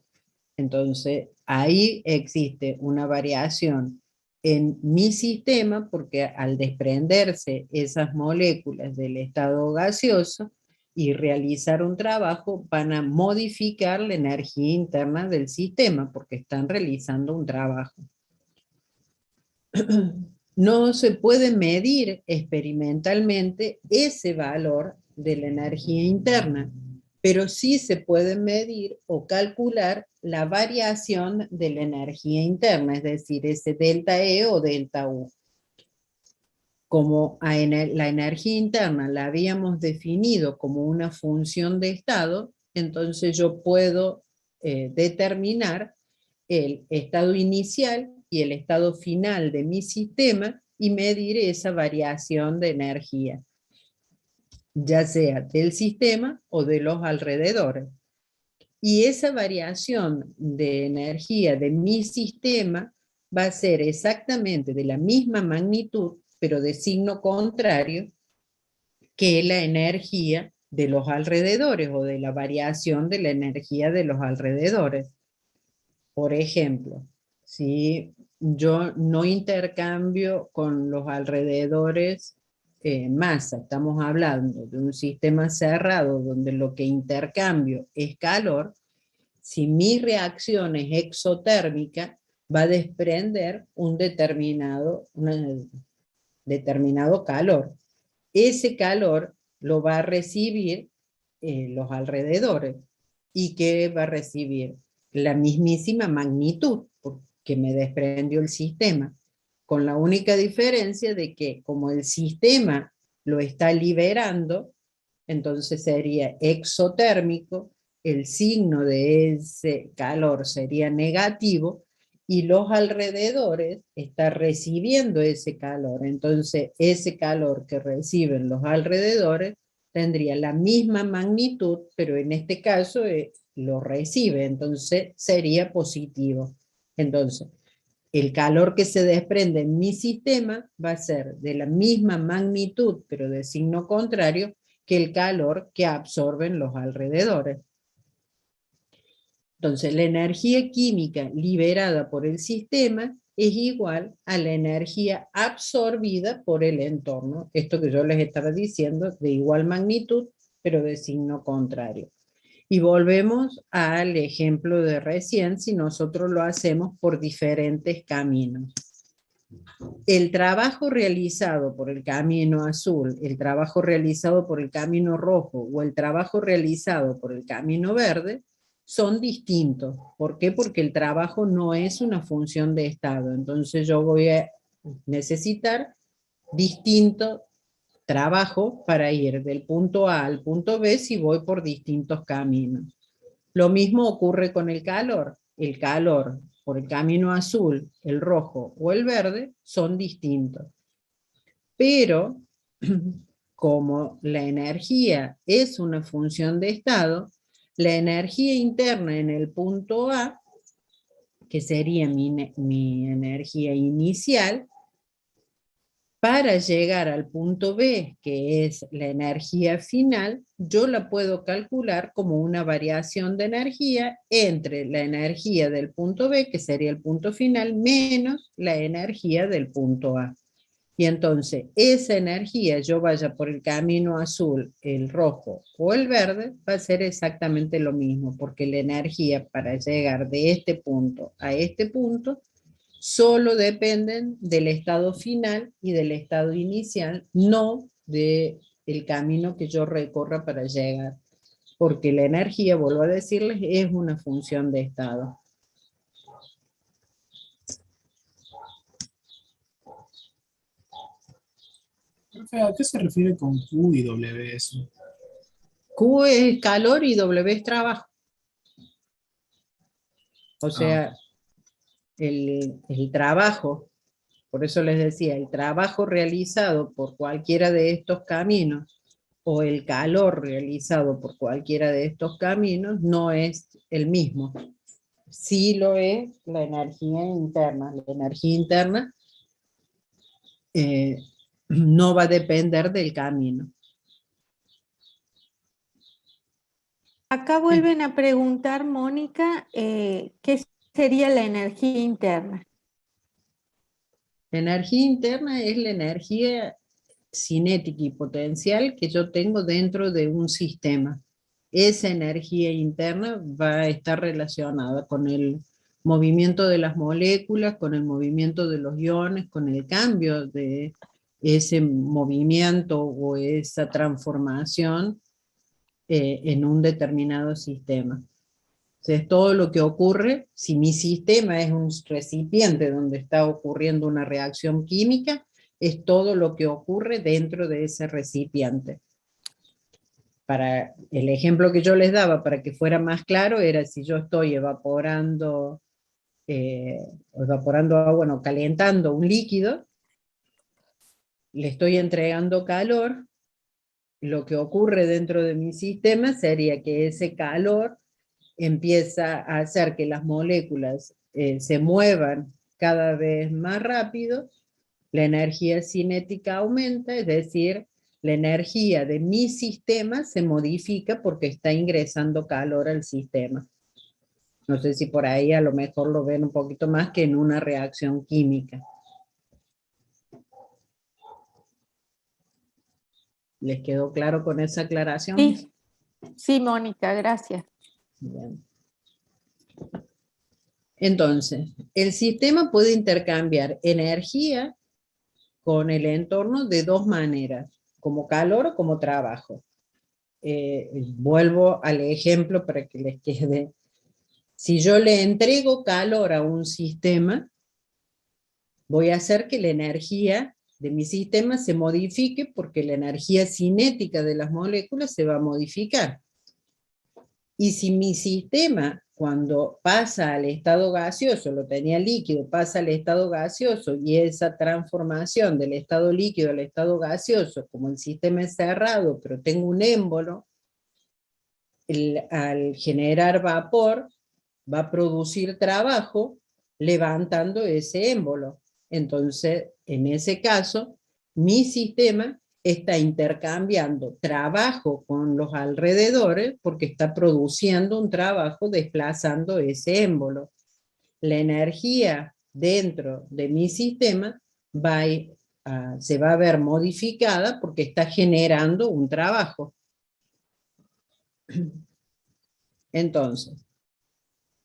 Entonces, ahí existe una variación en mi sistema porque al desprenderse esas moléculas del estado gaseoso y realizar un trabajo, van a modificar la energía interna del sistema porque están realizando un trabajo. No se puede medir experimentalmente ese valor de la energía interna, pero sí se puede medir o calcular la variación de la energía interna, es decir, ese delta E o delta U. Como la energía interna la habíamos definido como una función de estado, entonces yo puedo determinar el estado inicial y el estado final de mi sistema y medir esa variación de energía, ya sea del sistema o de los alrededores. Y esa variación de energía de mi sistema va a ser exactamente de la misma magnitud, pero de signo contrario, que la energía de los alrededores o de la variación de la energía de los alrededores. Por ejemplo, si yo no intercambio con los alrededores masa, estamos hablando de un sistema cerrado donde lo que intercambio es calor, si mi reacción es exotérmica, va a desprender un determinado calor. Ese calor lo va a recibir los alrededores. ¿Y qué va a recibir? La mismísima magnitud, porque me desprendió el sistema, con la única diferencia de que como el sistema lo está liberando, entonces sería exotérmico, el signo de ese calor sería negativo, y los alrededores están recibiendo ese calor. Entonces, ese calor que reciben los alrededores tendría la misma magnitud, pero en este caso lo recibe, entonces sería positivo. Entonces, el calor que se desprende en mi sistema va a ser de la misma magnitud, pero de signo contrario, que el calor que absorben los alrededores. Entonces, la energía química liberada por el sistema es igual a la energía absorbida por el entorno. Esto que yo les estaba diciendo, de igual magnitud, pero de signo contrario. Y volvemos al ejemplo de recién, si nosotros lo hacemos por diferentes caminos. El trabajo realizado por el camino azul, el trabajo realizado por el camino rojo o el trabajo realizado por el camino verde son distintos. ¿Por qué? Porque el trabajo no es una función de estado. Entonces yo voy a necesitar distinto trabajo para ir del punto A al punto B si voy por distintos caminos. Lo mismo ocurre con el calor. El calor por el camino azul, el rojo o el verde son distintos. Pero como la energía es una función de estado, la energía interna en el punto A, que sería mi energía inicial, para llegar al punto B, que es la energía final, yo la puedo calcular como una variación de energía entre la energía del punto B, que sería el punto final, menos la energía del punto A. Y entonces esa energía, yo vaya por el camino azul, el rojo o el verde, va a ser exactamente lo mismo, porque la energía para llegar de este punto a este punto solo dependen del estado final y del estado inicial, no del camino que yo recorra para llegar. Porque la energía, vuelvo a decirles, es una función de estado. Profe, ¿a qué se refiere con Q y W eso? Q es calor y W es trabajo. O sea, el trabajo, por eso les decía, el trabajo realizado por cualquiera de estos caminos o el calor realizado por cualquiera de estos caminos no es el mismo. Sí lo es la energía interna. La energía interna no va a depender del camino. Acá vuelven a preguntar, Mónica, ¿qué sería la energía interna? La energía interna es la energía cinética y potencial que yo tengo dentro de un sistema. Esa energía interna va a estar relacionada con el movimiento de las moléculas, con el movimiento de los iones, con el cambio de ese movimiento o esa transformación en un determinado sistema. Entonces, todo lo que ocurre, si mi sistema es un recipiente donde está ocurriendo una reacción química, es todo lo que ocurre dentro de ese recipiente. Para el ejemplo que yo les daba, para que fuera más claro, era si yo estoy evaporando agua, bueno, calentando un líquido, le estoy entregando calor, lo que ocurre dentro de mi sistema sería que ese calor empieza a hacer que las moléculas se muevan cada vez más rápido, la energía cinética aumenta, es decir, la energía de mi sistema se modifica porque está ingresando calor al sistema. No sé si por ahí a lo mejor lo ven un poquito más que en una reacción química. ¿Les quedó claro con esa aclaración? Sí, sí, Mónica, gracias. Bien. Entonces, el sistema puede intercambiar energía con el entorno de dos maneras, como calor o como trabajo. Vuelvo al ejemplo para que les quede. Si yo le entrego calor a un sistema, voy a hacer que la energía de mi sistema se modifique porque la energía cinética de las moléculas se va a modificar. Y si mi sistema, cuando pasa al estado gaseoso, lo tenía líquido, pasa al estado gaseoso, y esa transformación del estado líquido al estado gaseoso, como el sistema es cerrado, pero tengo un émbolo, al generar vapor, va a producir trabajo levantando ese émbolo. Entonces, en ese caso, mi sistema está intercambiando trabajo con los alrededores porque está produciendo un trabajo desplazando ese émbolo. La energía dentro de mi sistema se va a ver modificada porque está generando un trabajo. Entonces,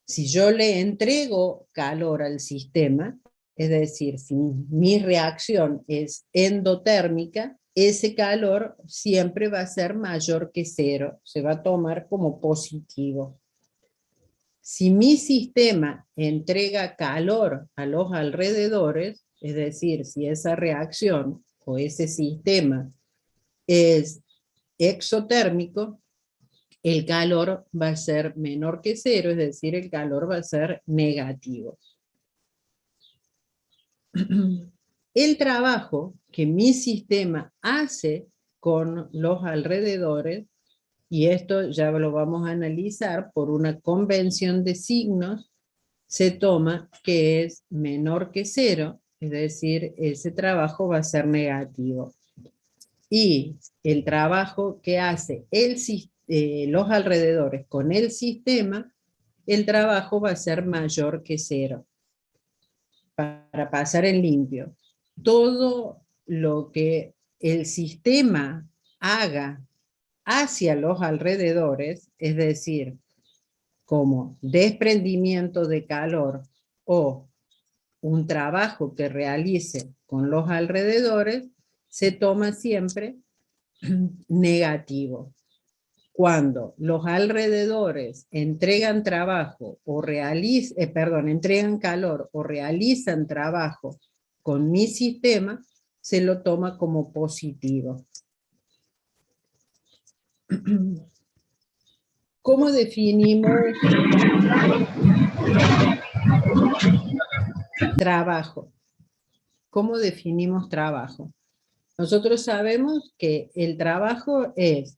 si yo le entrego calor al sistema, es decir, si mi reacción es endotérmica, ese calor siempre va a ser mayor que 0, se va a tomar como positivo. Si mi sistema entrega calor a los alrededores, es decir, si esa reacción o ese sistema es exotérmico, el calor va a ser menor que 0, es decir, el calor va a ser negativo. El trabajo que mi sistema hace con los alrededores, y esto ya lo vamos a analizar por una convención de signos, se toma que es menor que 0, es decir, ese trabajo va a ser negativo. Y el trabajo que hace los alrededores con el sistema, el trabajo va a ser mayor que 0. Para pasar en limpio, todo lo que el sistema haga hacia los alrededores, es decir, como desprendimiento de calor o un trabajo que realice con los alrededores, se toma siempre negativo. Cuando los alrededores entregan trabajo o entregan calor o realizan trabajo con mi sistema, se lo toma como positivo. ¿Cómo definimos trabajo? ¿Cómo definimos trabajo? Nosotros sabemos que el trabajo es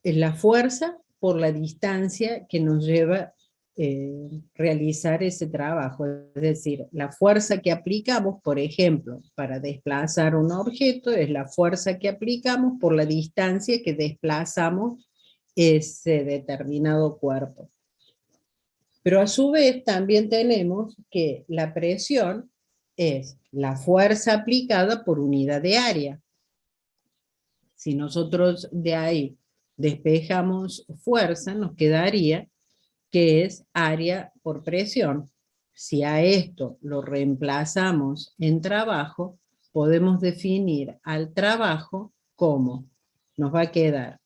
la fuerza por la distancia que nos lleva realizar ese trabajo. Es decir, la fuerza que aplicamos, por ejemplo, para desplazar un objeto, es la fuerza que aplicamos por la distancia que desplazamos ese determinado cuerpo. Pero a su vez también tenemos que la presión es la fuerza aplicada por unidad de área. Si nosotros de ahí despejamos fuerza, nos quedaría que es área por presión. Si a esto lo reemplazamos en trabajo, podemos definir al trabajo como nos va a quedar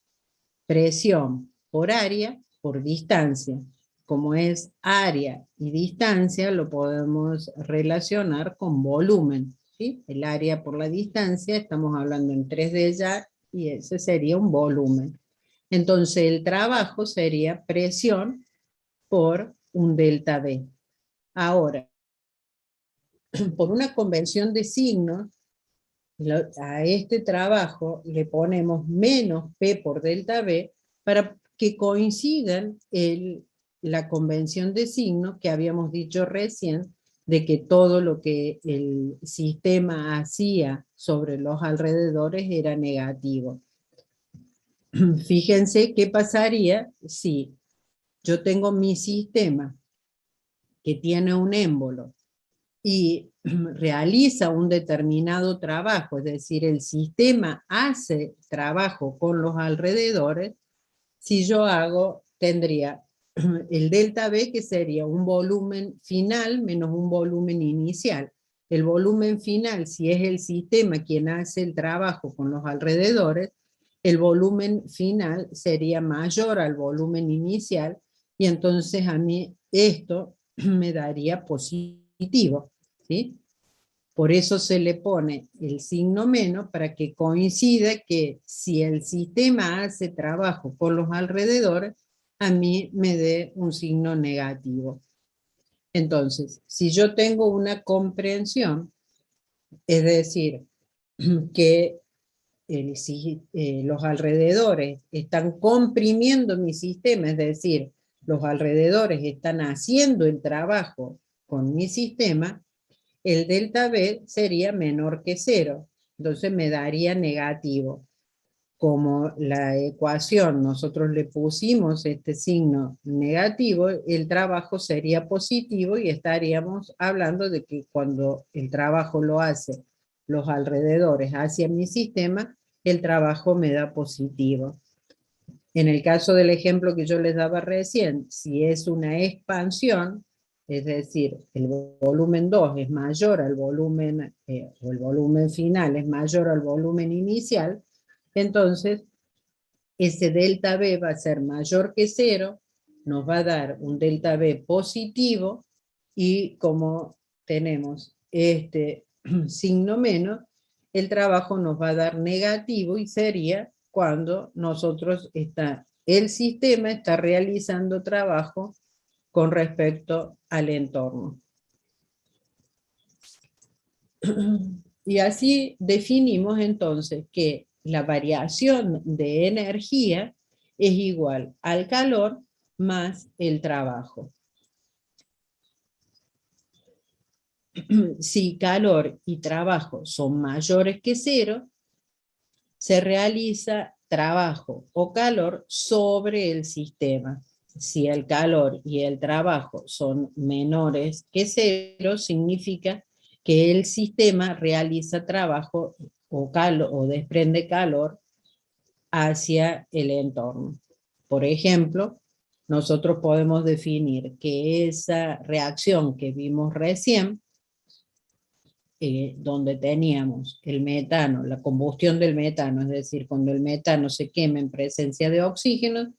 presión por área por distancia. Como es área y distancia, lo podemos relacionar con volumen, ¿sí? El área por la distancia, estamos hablando en 3D ya, y ese sería un volumen. Entonces el trabajo sería presión por un delta V. Ahora, por una convención de signos, a este trabajo le ponemos menos P por delta V para que coincidan la convención de signos que habíamos dicho recién, de que todo lo que el sistema hacía sobre los alrededores era negativo. Fíjense qué pasaría si yo tengo mi sistema que tiene un émbolo y realiza un determinado trabajo, es decir, el sistema hace trabajo con los alrededores. Si yo tendría el delta V, que sería un volumen final menos un volumen inicial. El volumen final, si es el sistema quien hace el trabajo con los alrededores, el volumen final sería mayor al volumen inicial, y entonces a mí esto me daría positivo, ¿sí? Por eso se le pone el signo menos, para que coincida que si el sistema hace trabajo con los alrededores, a mí me dé un signo negativo. Entonces, si yo tengo una comprensión, es decir, que los alrededores están comprimiendo mi sistema, es decir, los alrededores están haciendo el trabajo con mi sistema, el delta V sería menor que 0, entonces me daría negativo. Como la ecuación nosotros le pusimos este signo negativo, el trabajo sería positivo, y estaríamos hablando de que cuando el trabajo lo hace los alrededores hacia mi sistema, el trabajo me da positivo. En el caso del ejemplo que yo les daba recién, si es una expansión, es decir, el volumen 2 es mayor al volumen, o el volumen final es mayor al volumen inicial, entonces ese delta V va a ser mayor que 0, nos va a dar un delta V positivo, y como tenemos este signo menos, el trabajo nos va a dar negativo, y sería cuando el sistema está realizando trabajo con respecto al entorno. Y así definimos entonces que la variación de energía es igual al calor más el trabajo. Si calor y trabajo son mayores que 0, se realiza trabajo o calor sobre el sistema. Si el calor y el trabajo son menores que 0, significa que el sistema realiza trabajo o desprende calor hacia el entorno. Por ejemplo, nosotros podemos definir que esa reacción que vimos recién, donde teníamos el metano, la combustión del metano, es decir, cuando el metano se quema en presencia de oxígeno,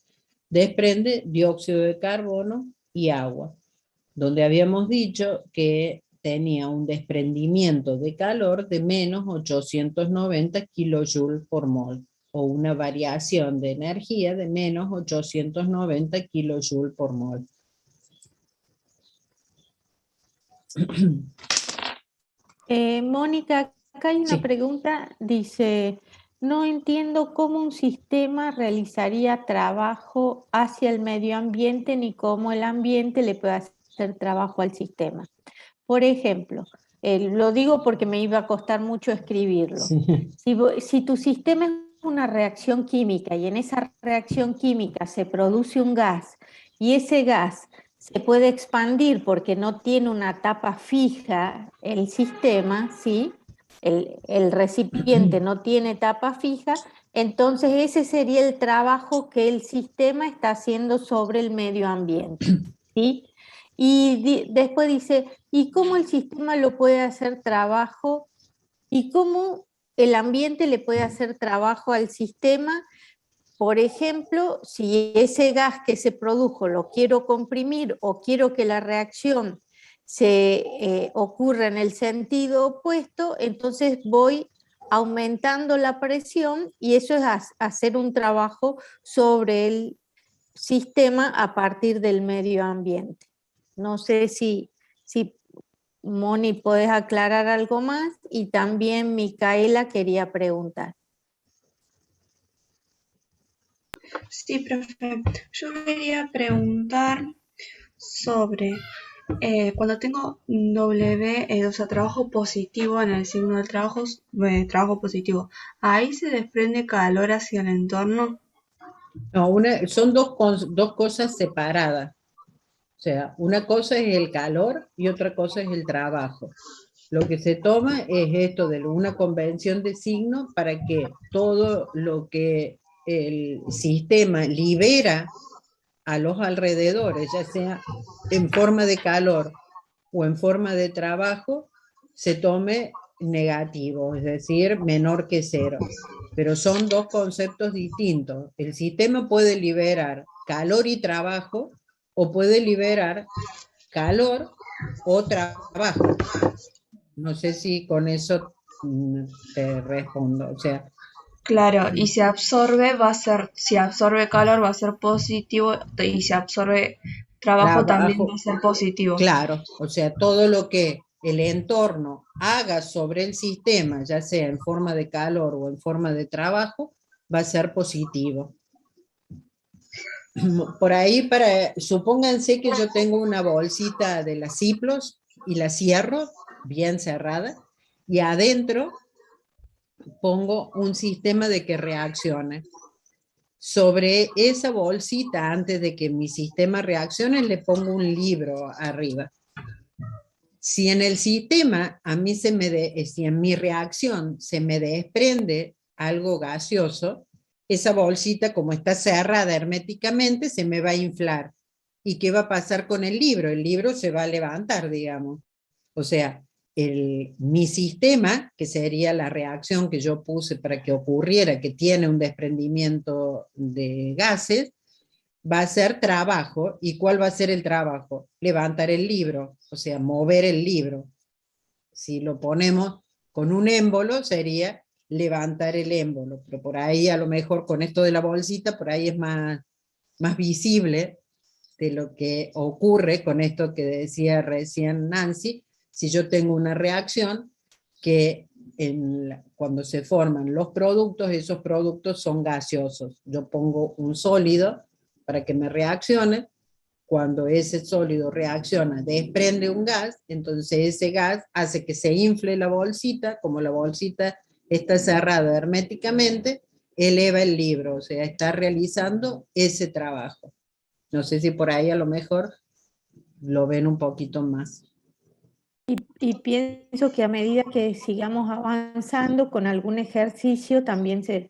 desprende dióxido de carbono y agua, donde habíamos dicho que tenía un desprendimiento de calor de menos 890 kilojoules por mol, o una variación de energía de menos 890 kilojoules por mol. Mónica, acá hay una pregunta, dice, no entiendo cómo un sistema realizaría trabajo hacia el medio ambiente ni cómo el ambiente le puede hacer trabajo al sistema. Por ejemplo, lo digo porque me iba a costar mucho escribirlo. Sí. Si tu sistema es una reacción química y en esa reacción química se produce un gas y ese gas se puede expandir porque no tiene una tapa fija el sistema, ¿sí? El recipiente no tiene tapa fija, entonces ese sería el trabajo que el sistema está haciendo sobre el medio ambiente, ¿sí? Y después dice, ¿y cómo el sistema lo puede hacer trabajo? ¿Y cómo el ambiente le puede hacer trabajo al sistema? Por ejemplo, si ese gas que se produjo lo quiero comprimir o quiero que la reacción se ocurra en el sentido opuesto, entonces voy aumentando la presión y eso es hacer un trabajo sobre el sistema a partir del medio ambiente. No sé si Moni, ¿puedes aclarar algo más? Y también Micaela quería preguntar. Sí, profe. Yo quería preguntar sobre cuando tengo W, o sea, trabajo positivo en el signo del trabajo, trabajo positivo, ¿ahí se desprende calor hacia el entorno? No, son dos cosas separadas. O sea, una cosa es el calor y otra cosa es el trabajo. Lo que se toma es esto de una convención de signos para que todo lo que el sistema libera a los alrededores, ya sea en forma de calor o en forma de trabajo, se tome negativo, es decir, menor que cero. Pero son dos conceptos distintos. El sistema puede liberar calor y trabajo o puede liberar calor o trabajo. No sé si con eso te respondo. O sea, Claro, y si absorbe si absorbe calor va a ser positivo y si absorbe trabajo también va trabajo, a ser positivo. claro, o sea, todo lo que el entorno haga sobre el sistema, ya sea en forma de calor o en forma de trabajo, va a ser positivo. Por ahí, supónganse que yo tengo una bolsita de las Ciplos y la cierro bien cerrada y adentro pongo un sistema de que reaccione. Sobre esa bolsita, antes de que mi sistema reaccione, le pongo un libro arriba. Si en el sistema, si en mi reacción se me desprende algo gaseoso, esa bolsita, como está cerrada herméticamente, se me va a inflar. ¿Y qué va a pasar con el libro? El libro se va a levantar, digamos. O sea, mi sistema, que sería la reacción que yo puse para que ocurriera, que tiene un desprendimiento de gases, va a ser trabajo. ¿Y cuál va a ser el trabajo? Levantar el libro, o sea, mover el libro. Si lo ponemos con un émbolo, sería levantar el émbolo, pero por ahí a lo mejor con esto de la bolsita, por ahí es más visible de lo que ocurre con esto que decía recién Nancy, si yo tengo una reacción que cuando se forman los productos, esos productos son gaseosos. Yo pongo un sólido para que me reaccione, cuando ese sólido reacciona, desprende un gas, entonces ese gas hace que se infle la bolsita, como la bolsita está cerrada herméticamente, eleva el libro, o sea, está realizando ese trabajo. No sé si por ahí a lo mejor lo ven un poquito más. Y pienso que a medida que sigamos avanzando con algún ejercicio también se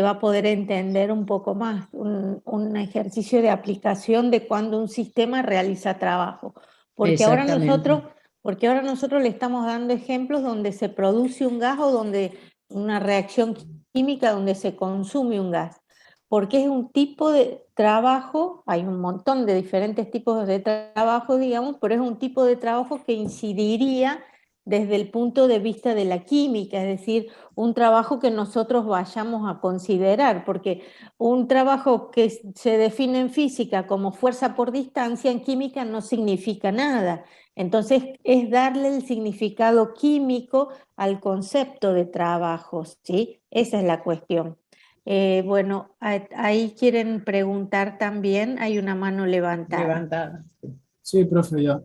va a poder entender un poco más, un ejercicio de aplicación de cuando un sistema realiza trabajo. Porque ahora nosotros le estamos dando ejemplos donde se produce un gas o donde una reacción química donde se consume un gas. Porque es un tipo de trabajo, hay un montón de diferentes tipos de trabajo, digamos, pero es un tipo de trabajo que incidiría desde el punto de vista de la química, es decir, un trabajo que nosotros vayamos a considerar, porque un trabajo que se define en física como fuerza por distancia, en química no significa nada. Entonces, es darle el significado químico al concepto de trabajo, ¿sí? Esa es la cuestión. Bueno, ahí quieren preguntar también, hay una mano levantada. Levantada. Sí, profe, yo.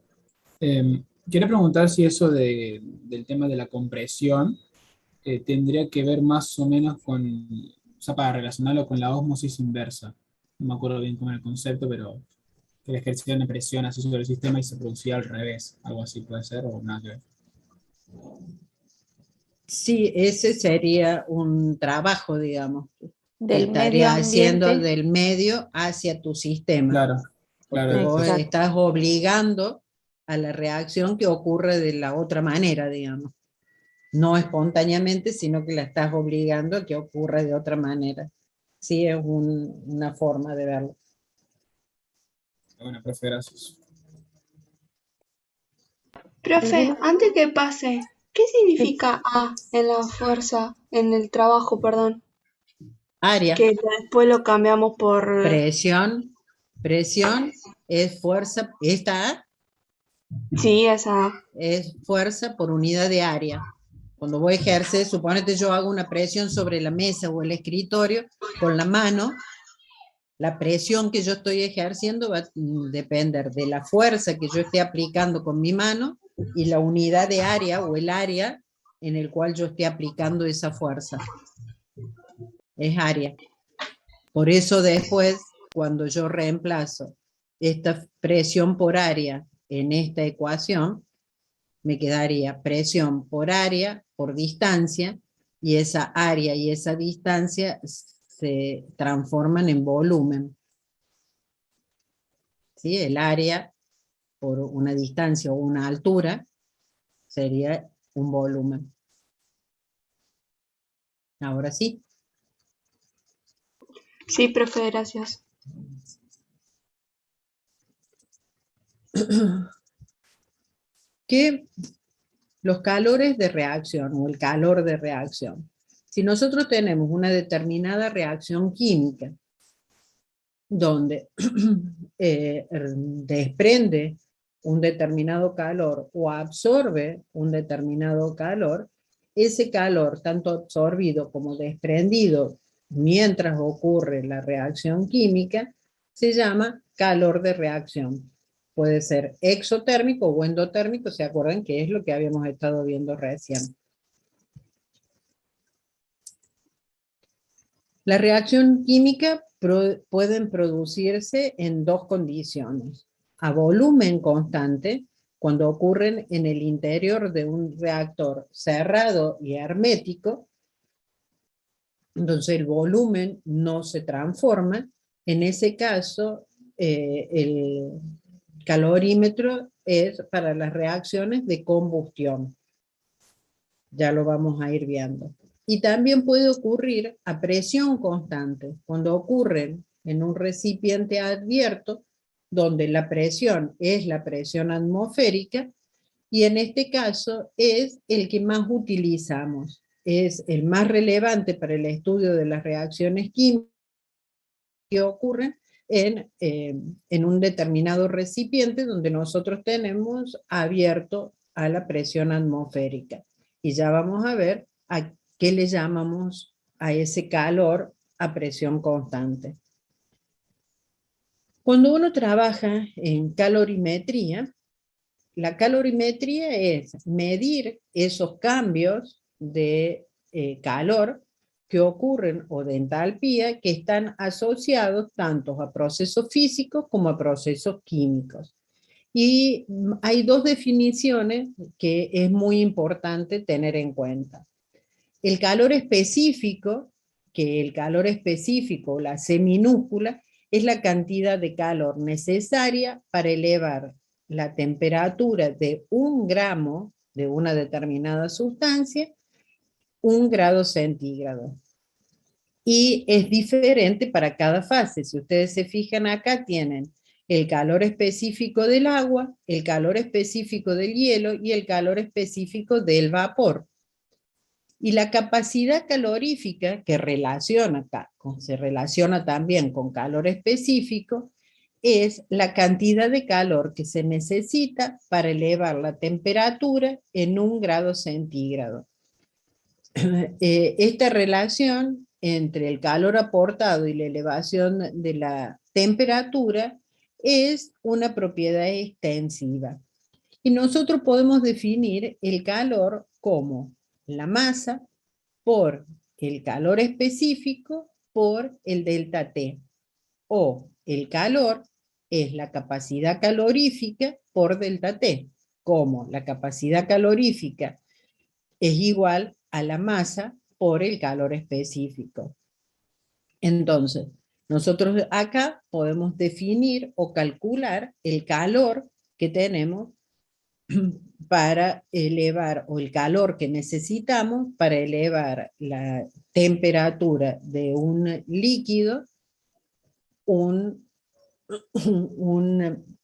Quería preguntar si eso del tema de la compresión tendría que ver más o menos con, o sea, para relacionarlo con la ósmosis inversa. No me acuerdo bien cómo era el concepto, pero que le ejercía una presión así sobre el sistema y se producía al revés. Algo así puede ser o nada que ver. Sí, ese sería un trabajo, digamos, que Del medio estaría haciendo ambiente. del medio hacia tu sistema. Claro, Porque claro. vos Exacto. estás obligando a la reacción que ocurre de la otra manera, digamos. No espontáneamente, sino que la estás obligando a que ocurra de otra manera. Sí, es una forma de verlo. Bueno, profe, gracias. Profe, ¿Alguna? antes que pase, ¿qué significa A en la fuerza, en el trabajo, perdón? Área, Que después lo cambiamos por... presión es fuerza, esta A Sí, esa. es fuerza por unidad de área. Cuando vos ejerces, suponete yo hago una presión sobre la mesa o el escritorio con la mano, la presión que yo estoy ejerciendo va a depender de la fuerza que yo esté aplicando con mi mano y la unidad de área o el área en el cual yo esté aplicando esa fuerza. Es área. Por eso después, cuando yo reemplazo esta presión por área en esta ecuación, me quedaría presión por área por distancia, y esa área y esa distancia se transforman en volumen. ¿Sí? El área por una distancia o una altura sería un volumen. Ahora sí. Sí, profe, gracias. Que los calores de reacción o el calor de reacción. Si nosotros tenemos una determinada reacción química donde desprende un determinado calor o absorbe un determinado calor, ese calor, tanto absorbido como desprendido mientras ocurre la reacción química, se llama calor de reacción. Puede ser exotérmico o endotérmico, ¿se acuerdan que es lo que habíamos estado viendo recién? La reacción química pueden producirse en dos condiciones. A volumen constante, cuando ocurren en el interior de un reactor cerrado y hermético, entonces el volumen no se transforma. En ese caso, el calorímetro es para las reacciones de combustión. Ya lo vamos a ir viendo. Y también puede ocurrir a presión constante, cuando ocurren en un recipiente abierto, donde la presión es la presión atmosférica, y en este caso es el que más utilizamos. Es el más relevante para el estudio de las reacciones químicas que ocurren en un determinado recipiente donde nosotros tenemos abierto a la presión atmosférica. Y ya vamos a ver a qué le llamamos a ese calor a presión constante. Cuando uno trabaja en calorimetría, la calorimetría es medir esos cambios de calor que ocurren o de entalpía que están asociados tanto a procesos físicos como a procesos químicos. Y hay dos definiciones que es muy importante tener en cuenta. El calor específico, que el calor específico, la C minúscula, es la cantidad de calor necesaria para elevar la temperatura de 1 gramo de una determinada sustancia, 1 grado centígrado. Y es diferente para cada fase. Si ustedes se fijan acá, tienen el calor específico del agua, el calor específico del hielo y el calor específico del vapor. Y la capacidad calorífica, que se relaciona también con calor específico, es la cantidad de calor que se necesita para elevar la temperatura en 1 grado centígrado. Esta relación entre el calor aportado y la elevación de la temperatura es una propiedad extensiva. Y nosotros podemos definir el calor como la masa por el calor específico por el delta T. O el calor es la capacidad calorífica por delta T, como la capacidad calorífica es igual a la masa por el calor específico. Entonces, nosotros acá podemos definir o calcular el calor que tenemos para elevar, o el calor que necesitamos para elevar la temperatura de un líquido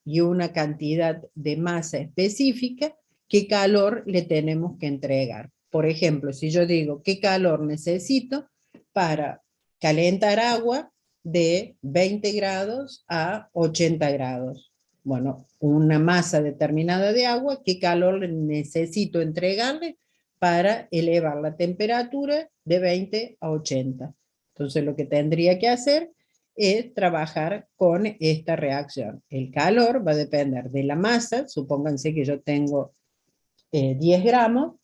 y una cantidad de masa específica, qué calor le tenemos que entregar. Por ejemplo, si yo digo qué calor necesito para calentar agua de 20 grados a 80 grados. Bueno, una masa determinada de agua, qué calor necesito entregarle para elevar la temperatura de 20 a 80. Entonces lo que tendría que hacer es trabajar con esta reacción. El calor va a depender de la masa, supónganse que yo tengo 10 gramos,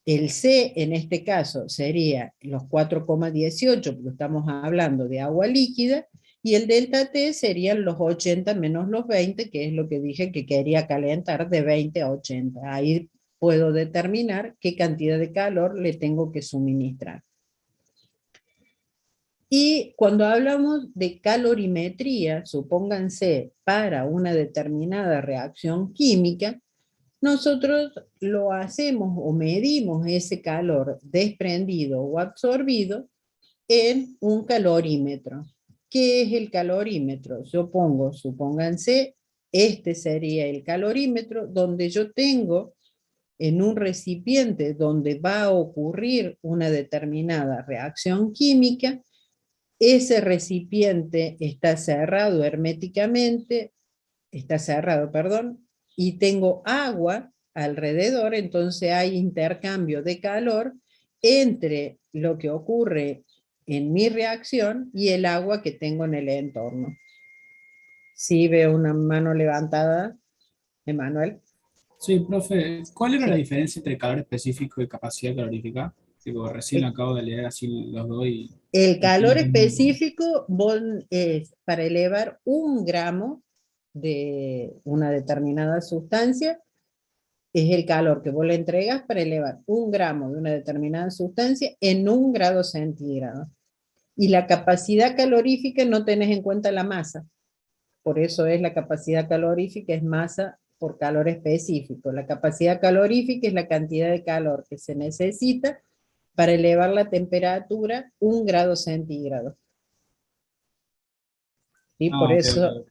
el C en este caso sería los 4,18 porque estamos hablando de agua líquida, y el delta T serían los 80 menos los 20, que es lo que dije que quería calentar de 20 a 80. Ahí puedo determinar qué cantidad de calor le tengo que suministrar. Y cuando hablamos de calorimetría, supónganse para una determinada reacción química, nosotros lo hacemos o medimos ese calor desprendido o absorbido en un calorímetro. ¿Qué es el calorímetro? Yo pongo, supónganse, este sería el calorímetro donde yo tengo en un recipiente donde va a ocurrir una determinada reacción química. Ese recipiente está cerrado herméticamente, y tengo agua alrededor, entonces hay intercambio de calor entre lo que ocurre en mi reacción y el agua que tengo en el entorno. Sí, veo una mano levantada, Emanuel. Sí, profe, ¿cuál era Sí. la diferencia entre calor específico y capacidad calorífica? Digo, recién acabo de leer así los dos y... El calor no entendí. específico es para elevar 1 gramo de una determinada sustancia, es el calor que vos le entregas para elevar 1 gramo de una determinada sustancia en 1 grado centígrado. Y la capacidad calorífica no tenés en cuenta la masa. Por eso es la capacidad calorífica, es masa por calor específico. La capacidad calorífica es la cantidad de calor que se necesita para elevar la temperatura 1 grado centígrado. ¿Sí? Ah, Por ok, eso ok.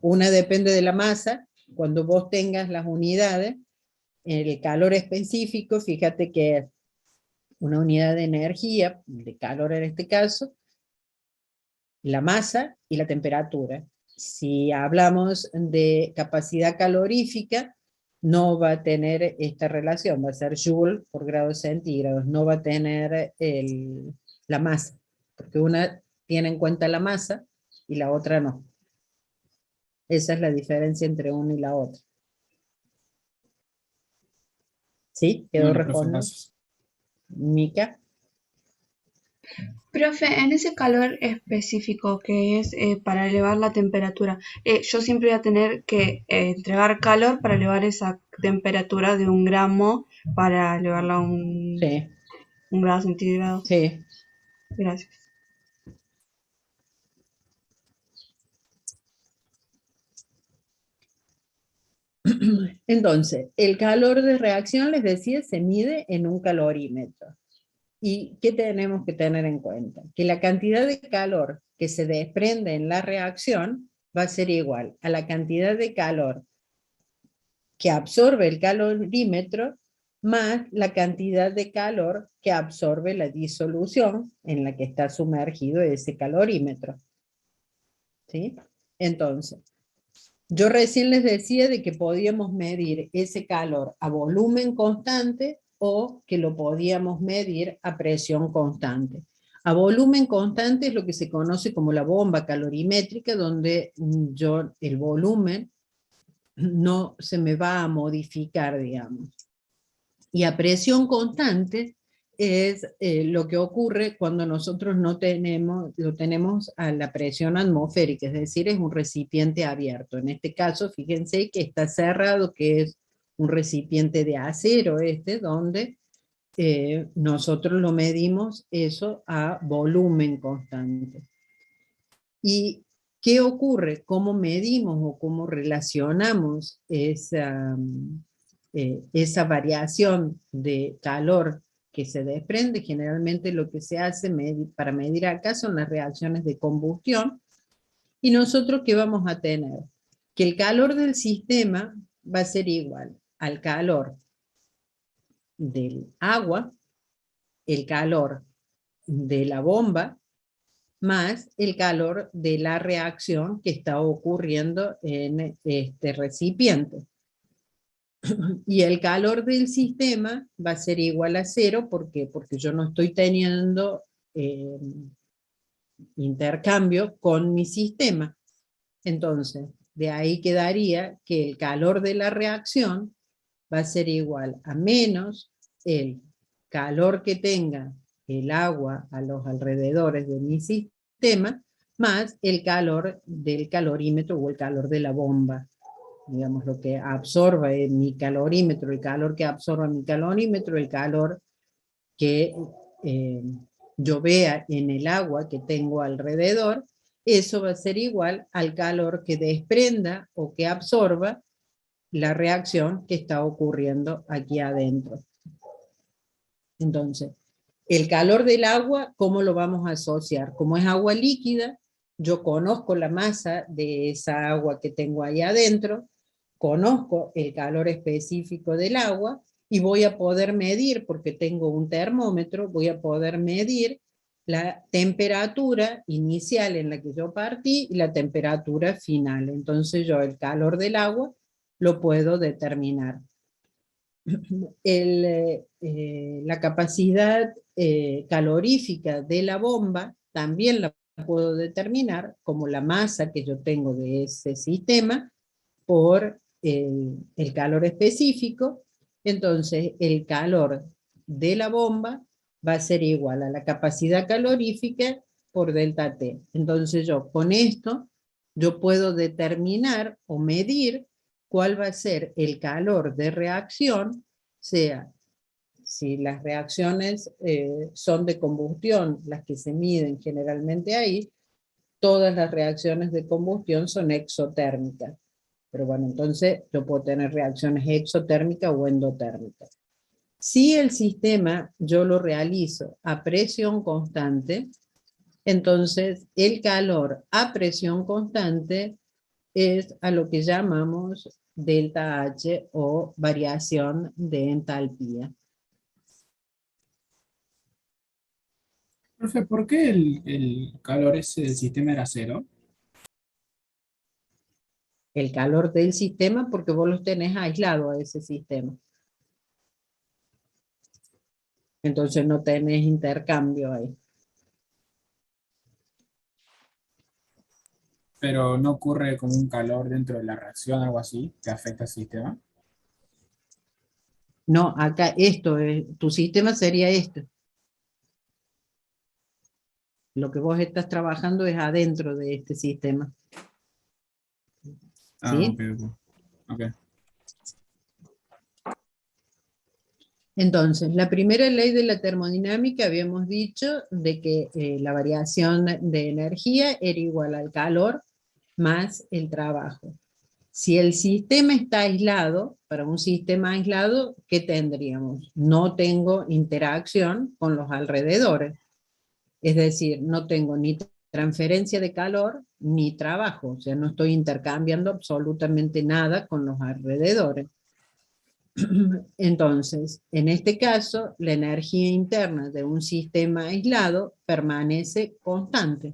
una depende de la masa. Cuando vos tengas las unidades, el calor específico, fíjate que es una unidad de energía, de calor en este caso, la masa y la temperatura. Si hablamos de capacidad calorífica, no va a tener esta relación, va a ser Joule por grados centígrados, no va a tener la masa, porque una tiene en cuenta la masa y la otra no. Esa es la diferencia entre una y la otra. ¿Sí? ¿Quedó Bueno, profe, respondido? gracias. Mica. Profe, en ese calor específico que es para elevar la temperatura, yo siempre voy a tener que entregar calor para elevar esa temperatura de 1 gramo para elevarla a Sí, 1 grado centígrado. sí. Gracias. Entonces, el calor de reacción, les decía, se mide en un calorímetro. ¿Y qué tenemos que tener en cuenta? Que la cantidad de calor que se desprende en la reacción va a ser igual a la cantidad de calor que absorbe el calorímetro más la cantidad de calor que absorbe la disolución en la que está sumergido ese calorímetro. ¿Sí? Entonces, yo recién les decía de que podíamos medir ese calor a volumen constante o que lo podíamos medir a presión constante. A volumen constante es lo que se conoce como la bomba calorimétrica, donde el volumen no se me va a modificar, digamos. Y a presión constante es lo que ocurre cuando nosotros no tenemos a la presión atmosférica, es decir, es un recipiente abierto. En este caso, fíjense que está cerrado, que es un recipiente de acero donde nosotros lo medimos eso a volumen constante. ¿Y qué ocurre? ¿Cómo medimos o cómo relacionamos esa variación de calor que se desprende? Generalmente lo que se hace para medir acá son las reacciones de combustión. ¿Y nosotros qué vamos a tener? Que el calor del sistema va a ser igual al calor del agua, el calor de la bomba, más el calor de la reacción que está ocurriendo en este recipiente. Y el calor del sistema va a ser igual a 0, ¿por qué? Porque yo no estoy teniendo intercambio con mi sistema. Entonces, de ahí quedaría que el calor de la reacción va a ser igual a menos el calor que tenga el agua a los alrededores de mi sistema, más el calor del calorímetro o el calor de la bomba. Digamos, lo que absorba en mi calorímetro, el calor que absorba mi calorímetro, el calor que yo vea en el agua que tengo alrededor, eso va a ser igual al calor que desprenda o que absorba la reacción que está ocurriendo aquí adentro. Entonces, el calor del agua, ¿cómo lo vamos a asociar? Como es agua líquida, yo conozco la masa de esa agua que tengo ahí adentro, conozco el calor específico del agua y voy a poder medir, porque tengo un termómetro, voy a poder medir la temperatura inicial en la que yo partí y la temperatura final. Entonces yo el calor del agua lo puedo determinar. La capacidad calorífica de la bomba también la puedo determinar como la masa que yo tengo de ese sistema por el calor específico. Entonces el calor de la bomba va a ser igual a la capacidad calorífica por delta T. Entonces yo con esto yo puedo determinar o medir cuál va a ser el calor de reacción, sea si las reacciones son de combustión, las que se miden generalmente ahí, todas las reacciones de combustión son exotérmicas. Pero bueno, entonces yo puedo tener reacciones exotérmicas o endotérmicas. Si el sistema yo lo realizo a presión constante, entonces el calor a presión constante es a lo que llamamos delta H o variación de entalpía. Profe, ¿por qué el calor ese del sistema era 0? El calor del sistema porque vos los tenés aislado a ese sistema. Entonces no tenés intercambio ahí. Pero no ocurre como un calor dentro de la reacción, algo así, que afecta al sistema. No, acá tu sistema sería esto. Lo que vos estás trabajando es adentro de este sistema. ¿Sí? Okay. Entonces, la primera ley de la termodinámica habíamos dicho de que la variación de energía era igual al calor más el trabajo. Si el sistema está aislado, para un sistema aislado, ¿qué tendríamos? No tengo interacción con los alrededores. Es decir, no tengo ni transferencia de calor ni trabajo, o sea, no estoy intercambiando absolutamente nada con los alrededores. Entonces, en este caso, la energía interna de un sistema aislado permanece constante.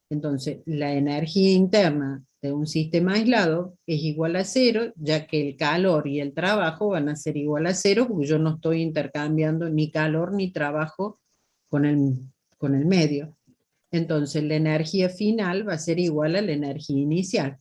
Entonces, la energía interna de un sistema aislado es igual a cero, ya que el calor y el trabajo van a ser igual a cero, porque yo no estoy intercambiando ni calor ni trabajo con el medio. Entonces, la energía final va a ser igual a la energía inicial.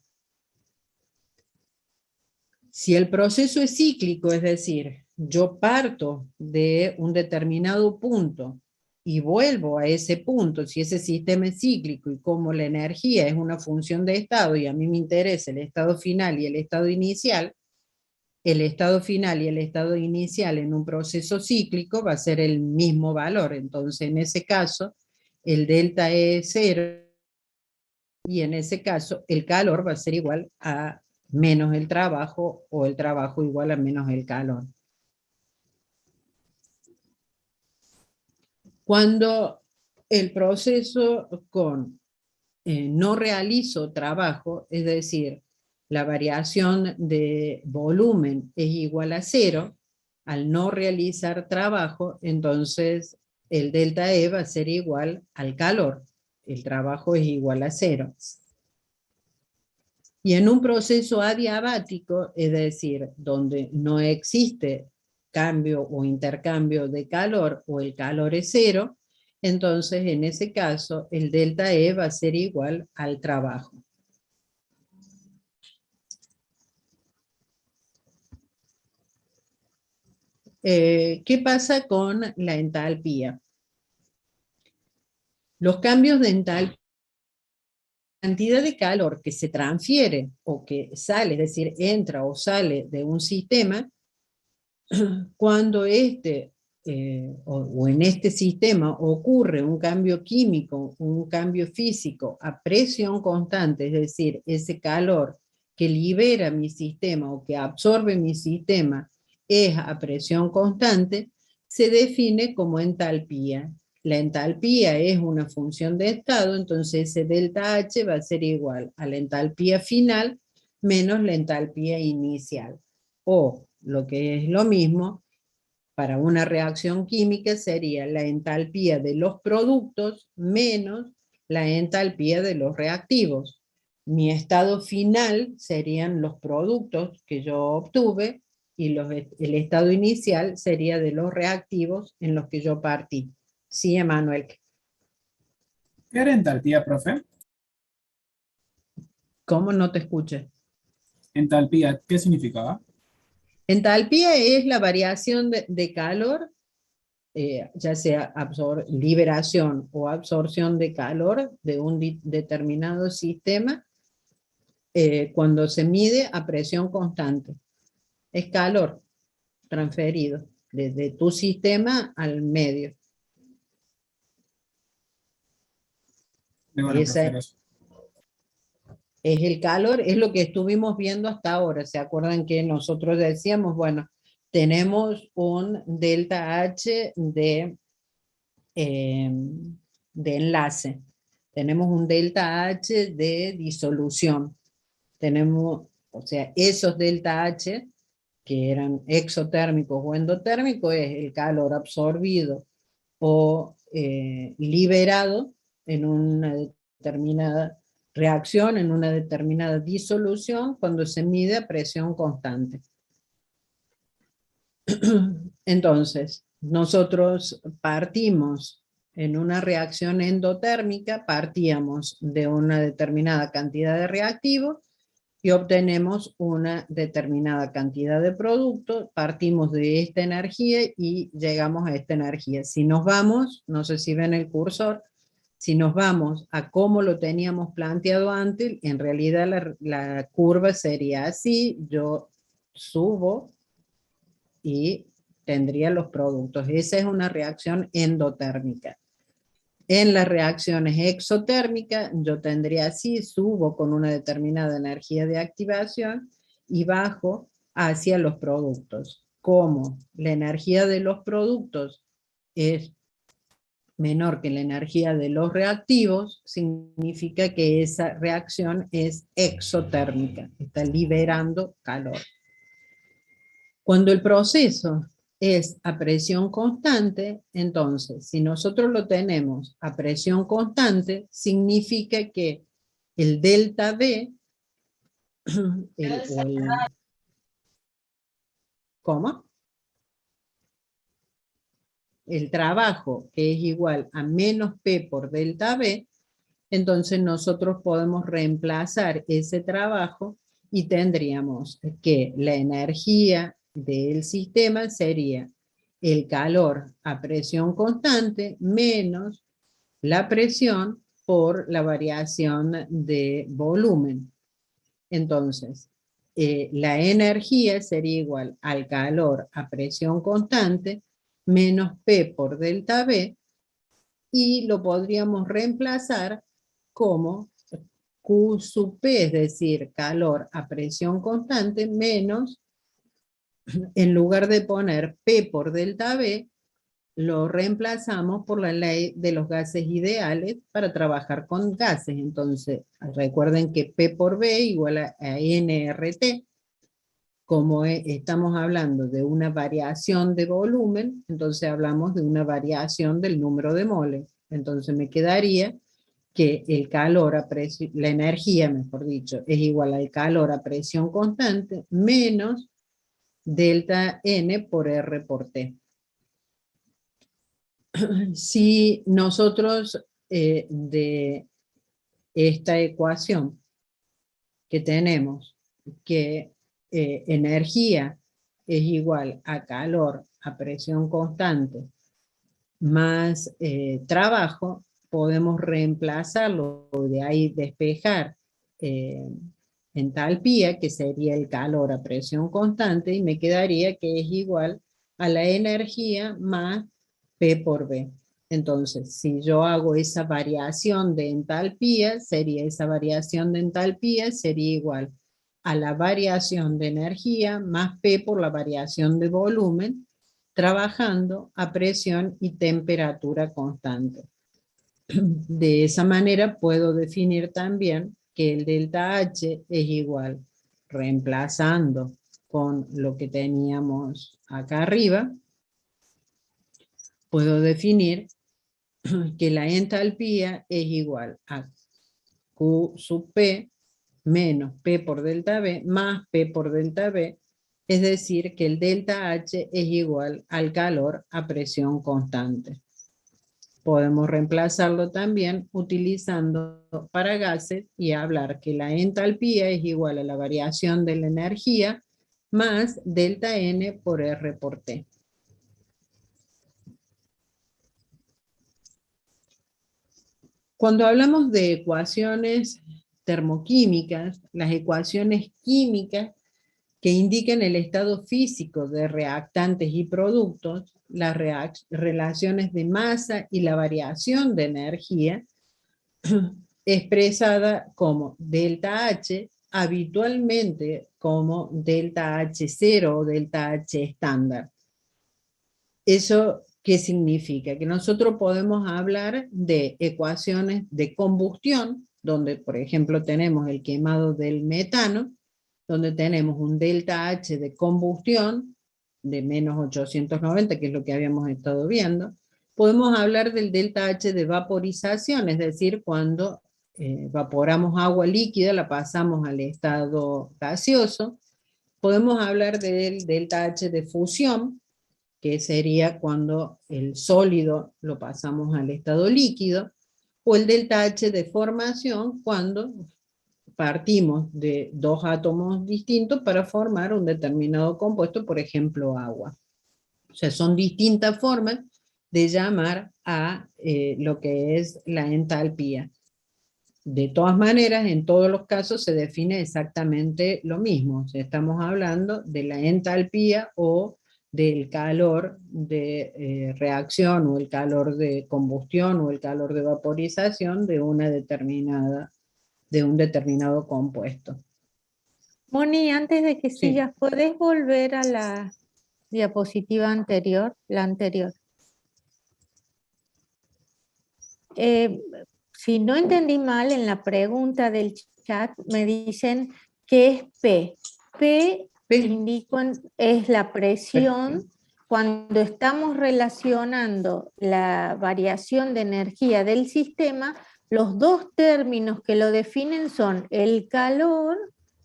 Si el proceso es cíclico, es decir, yo parto de un determinado punto y vuelvo a ese punto, si ese sistema es cíclico y como la energía es una función de estado y a mí me interesa el estado final y el estado inicial, el estado final y el estado inicial en un proceso cíclico va a ser el mismo valor. Entonces, en ese caso, el delta E es 0 y en ese caso el calor va a ser igual a menos el trabajo o el trabajo igual a menos el calor. Cuando el proceso con no realizo trabajo, es decir, la variación de volumen es igual a 0, al no realizar trabajo, entonces el delta E va a ser igual al calor. El trabajo es igual a 0. Y en un proceso adiabático, es decir, donde no existe cambio o intercambio de calor o el calor es 0, entonces en ese caso el delta E va a ser igual al trabajo. ¿Qué pasa con la entalpía? Los cambios de entalpía, la cantidad de calor que se transfiere o que sale, es decir, entra o sale de un sistema, cuando o en este sistema ocurre un cambio químico, un cambio físico a presión constante, es decir, ese calor que libera mi sistema o que absorbe mi sistema es a presión constante, se define como entalpía. La entalpía es una función de estado, entonces ese delta H va a ser igual a la entalpía final menos la entalpía inicial. O, lo que es lo mismo, para una reacción química sería la entalpía de los productos menos la entalpía de los reactivos. Mi estado final serían los productos que yo obtuve y el estado inicial sería de los reactivos en los que yo partí. Sí, Emanuel. ¿Qué era entalpía, profe? ¿Cómo no te escuché? Entalpía, ¿qué significaba? Entalpía es la variación de calor, ya sea liberación o absorción de calor de un determinado sistema cuando se mide a presión constante. Es calor transferido desde tu sistema al medio. Muy bueno, Ese profe. es el calor, es lo que estuvimos viendo hasta ahora. ¿Se acuerdan que nosotros decíamos, bueno, tenemos un delta H de enlace, tenemos un delta H de disolución, tenemos, o sea, esos delta H que eran exotérmicos o endotérmicos es el calor absorbido o liberado en una determinada reacción, en una determinada disolución cuando se mide a presión constante. Entonces, nosotros partimos en una reacción endotérmica, partíamos de una determinada cantidad de reactivos y obtenemos una determinada cantidad de producto, partimos de esta energía y llegamos a esta energía. Si nos vamos, no sé si ven el cursor, si nos vamos a cómo lo teníamos planteado antes, en realidad la curva sería así, yo subo y tendría los productos. Esa es una reacción endotérmica. En las reacciones exotérmicas, yo tendría así, subo con una determinada energía de activación y bajo hacia los productos. Como la energía de los productos es menor que la energía de los reactivos, significa que esa reacción es exotérmica, está liberando calor. Cuando el proceso es a presión constante, entonces, si nosotros lo tenemos a presión constante, significa que el delta V, ¿cómo? El trabajo, que es igual a menos P por delta V, entonces nosotros podemos reemplazar ese trabajo y tendríamos que la energía del sistema sería el calor a presión constante menos la presión por la variación de volumen. Entonces, la energía sería igual al calor a presión constante menos P por delta V, y lo podríamos reemplazar como Q sub P, es decir, calor a presión constante menos, en lugar de poner P por delta V, lo reemplazamos por la ley de los gases ideales para trabajar con gases. Entonces, recuerden que P por V igual a nRT. Como estamos hablando de una variación de volumen, entonces hablamos de una variación del número de moles. Entonces me quedaría que el calor a presión, la energía, mejor dicho, es igual al calor a presión constante menos delta N por R por T. Si nosotros de esta ecuación que tenemos, que energía es igual a calor a presión constante más trabajo, podemos reemplazarlo, de ahí despejar entalpía, que sería el calor a presión constante, y me quedaría que es igual a la energía más P por V. Entonces, si yo hago esa variación de entalpía, esa variación de entalpía sería igual a la variación de energía más P por la variación de volumen, trabajando a presión y temperatura constante. De esa manera puedo definir también que el delta H es igual, reemplazando con lo que teníamos acá arriba, puedo definir que la entalpía es igual a Q sub P menos P por delta V más P por delta V, es decir, que el delta H es igual al calor a presión constante. Podemos reemplazarlo también utilizando para gases y hablar que la entalpía es igual a la variación de la energía más delta N por R por T. Cuando hablamos de ecuaciones termoquímicas, las ecuaciones químicas que indican el estado físico de reactantes y productos, las relaciones de masa y la variación de energía, expresada como delta H, habitualmente como delta H0 o delta H estándar. ¿Eso qué significa? Que nosotros podemos hablar de ecuaciones de combustión, donde por ejemplo tenemos el quemado del metano, donde tenemos un delta H de combustión de menos 890, que es lo que habíamos estado viendo. Podemos hablar del delta H de vaporización, es decir, cuando evaporamos agua líquida, la pasamos al estado gaseoso. Podemos hablar del delta H de fusión, que sería cuando el sólido lo pasamos al estado líquido, o el delta H de formación, cuando partimos de dos átomos distintos para formar un determinado compuesto, por ejemplo, agua. O sea, son distintas formas de llamar a lo que es la entalpía. De todas maneras, en todos los casos se define exactamente lo mismo. O sea, estamos hablando de la entalpía o del calor de reacción o el calor de combustión o el calor de vaporización de una determinada de un determinado compuesto. Moni, antes de que Sí. sigas, ¿podés volver a la diapositiva anterior? La anterior. si no entendí mal, en la pregunta del chat me dicen que es P. P es la presión. Cuando estamos relacionando la variación de energía del sistema, los dos términos que lo definen son el calor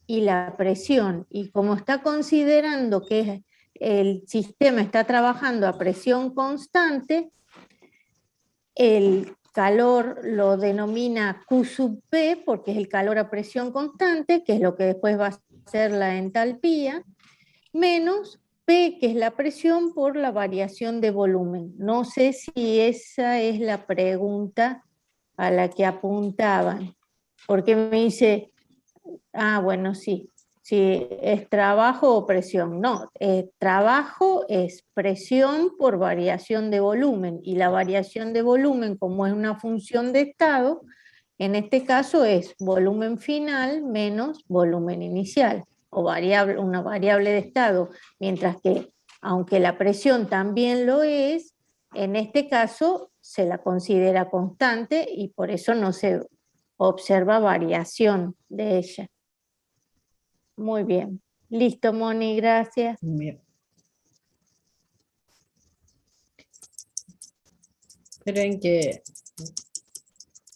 y la presión. Y como está considerando que el sistema está trabajando a presión constante, el calor lo denomina Q sub P, porque es el calor a presión constante, que es lo que después va a ser la entalpía, menos P, que es la presión por la variación de volumen. No sé si esa es la pregunta a la que apuntaban, porque me dice, bueno, sí, es trabajo o presión. No, trabajo es presión por variación de volumen, y la variación de volumen, como es una función de estado, en este caso es volumen final menos volumen inicial, o una variable de estado, mientras que, aunque la presión también lo es, en este caso se la considera constante y por eso no se observa variación de ella. Muy bien. Listo, Moni, gracias. Bien. Esperen que...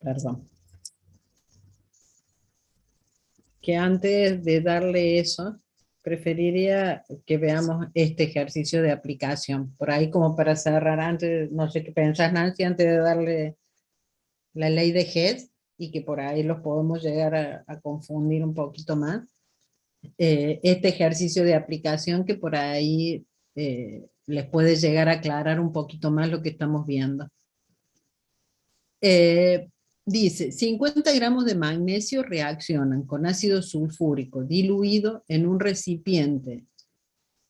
Perdón. Que antes de darle eso, preferiría que veamos este ejercicio de aplicación. Por ahí como para cerrar antes, no sé qué pensás, Nancy, antes de darle la ley de Hess, y que por ahí los podemos llegar a confundir un poquito más. Este ejercicio de aplicación que por ahí les puede llegar a aclarar un poquito más lo que estamos viendo. Dice, 50 gramos de magnesio reaccionan con ácido sulfúrico diluido en un recipiente,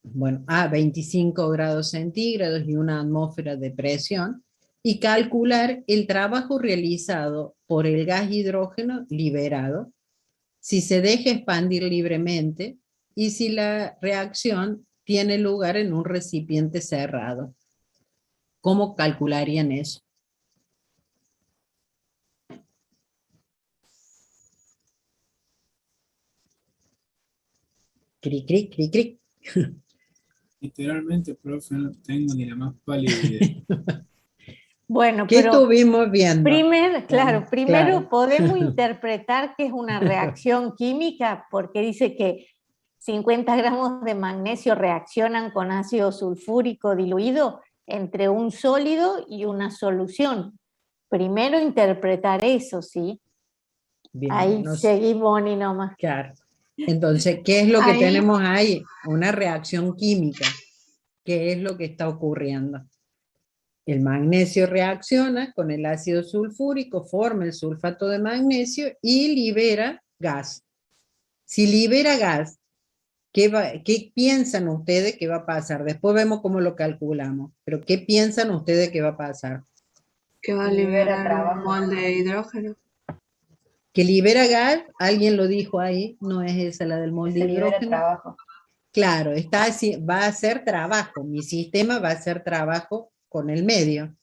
bueno, a 25 grados centígrados y una atmósfera de presión, y calcular el trabajo realizado por el gas hidrógeno liberado, si se deja expandir libremente y si la reacción tiene lugar en un recipiente cerrado. ¿Cómo calcularían eso? Cric, cric, cric, cric. Literalmente, profe, no tengo ni la más pálida idea. Bueno, ¿Qué pero estuvimos viendo? primero Claro. podemos interpretar que es una reacción química, porque dice que 50 gramos de magnesio reaccionan con ácido sulfúrico diluido entre un sólido y una solución. Primero interpretar eso, ¿sí? Bien, Ahí seguí, Moni, nomás. Claro. Entonces, ¿qué es lo que Ahí. tenemos ahí? Una reacción química. ¿Qué es lo que está ocurriendo? El magnesio reacciona con el ácido sulfúrico, forma el sulfato de magnesio y libera gas. Si libera gas, ¿qué piensan ustedes que va a pasar? Después vemos cómo lo calculamos, pero ¿qué piensan ustedes que va a pasar? Que va a liberar un mol de hidrógeno. Que libera gas, alguien lo dijo ahí, no es esa la del molde de hidrógeno. Trabajo. Claro, va a hacer trabajo, mi sistema va a hacer trabajo con el medio.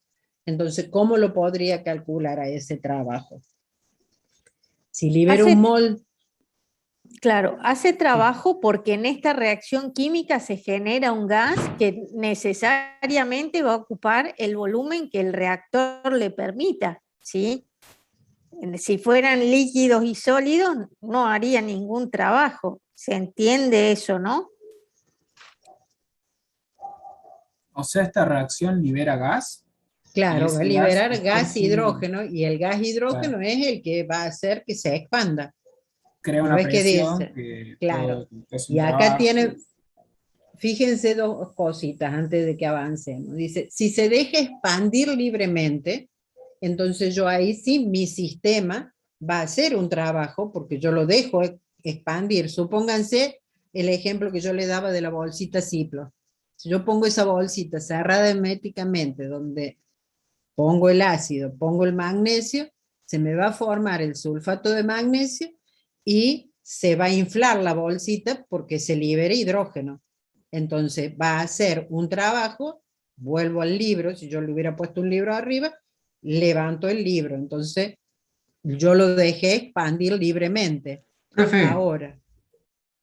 Entonces, ¿cómo lo podría calcular a ese trabajo? Si libero un mol... Claro, hace trabajo porque en esta reacción química se genera un gas que necesariamente va a ocupar el volumen que el reactor le permita, ¿sí? Si fueran líquidos y sólidos, no haría ningún trabajo. ¿Se entiende eso, no? O sea, esta reacción libera gas. Claro, va a liberar gas hidrógeno, y el gas hidrógeno es el que va a hacer que se expanda. Crea una presión que claro. Y acá tiene, fíjense dos cositas antes de que avancemos. Dice, si se deja expandir libremente, entonces yo ahí sí, mi sistema va a hacer un trabajo porque yo lo dejo expandir. Supónganse el ejemplo que yo le daba de la bolsita Ziploc. Si yo pongo esa bolsita cerrada herméticamente, donde pongo el ácido, pongo el magnesio, se me va a formar el sulfato de magnesio y se va a inflar la bolsita porque se libera hidrógeno. Entonces va a hacer un trabajo, vuelvo al libro, si yo le hubiera puesto un libro arriba, levanto el libro. Entonces, yo lo dejé expandir libremente. Profe, Ahora,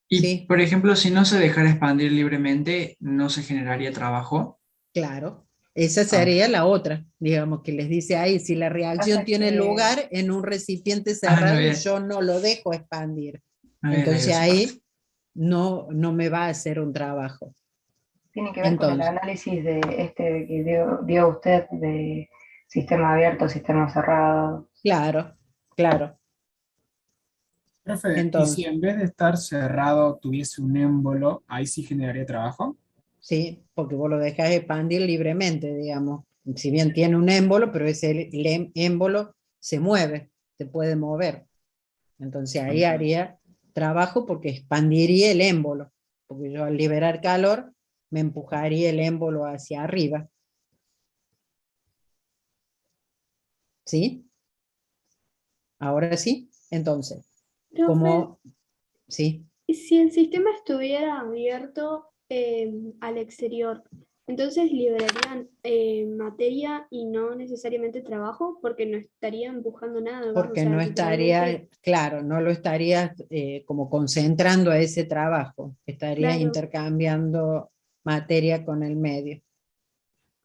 y sí, por ejemplo, si no se dejara expandir libremente, ¿no se generaría trabajo? claro. Esa Ah, sería la otra, digamos, que les dice ahí, si la reacción Pasa tiene que, lugar en un recipiente no cerrado y había, yo no lo dejo expandir. no había leído Entonces esa parte. ahí no me va a hacer un trabajo. tiene que ver con el Entonces, análisis de este que dio usted de sistema abierto, sistema cerrado. claro, claro. Profe, ¿y si Entonces, en vez de estar cerrado tuviese un émbolo, ahí sí generaría trabajo? sí, porque vos lo dejas expandir libremente, digamos. Si bien tiene un émbolo, pero ese émbolo se mueve, se puede mover. Entonces ahí Ujú. haría trabajo porque expandiría el émbolo, porque yo al liberar calor me empujaría el émbolo hacia arriba. ¿Sí? Ahora sí. Entonces, Profe, como, sí, si el sistema estuviera abierto al exterior, entonces liberarían materia y no necesariamente trabajo porque no estaría empujando nada más, o porque sea, no literalmente, estaría, claro, no lo estarías como concentrando a ese trabajo, estarías claro. intercambiando materia con el medio.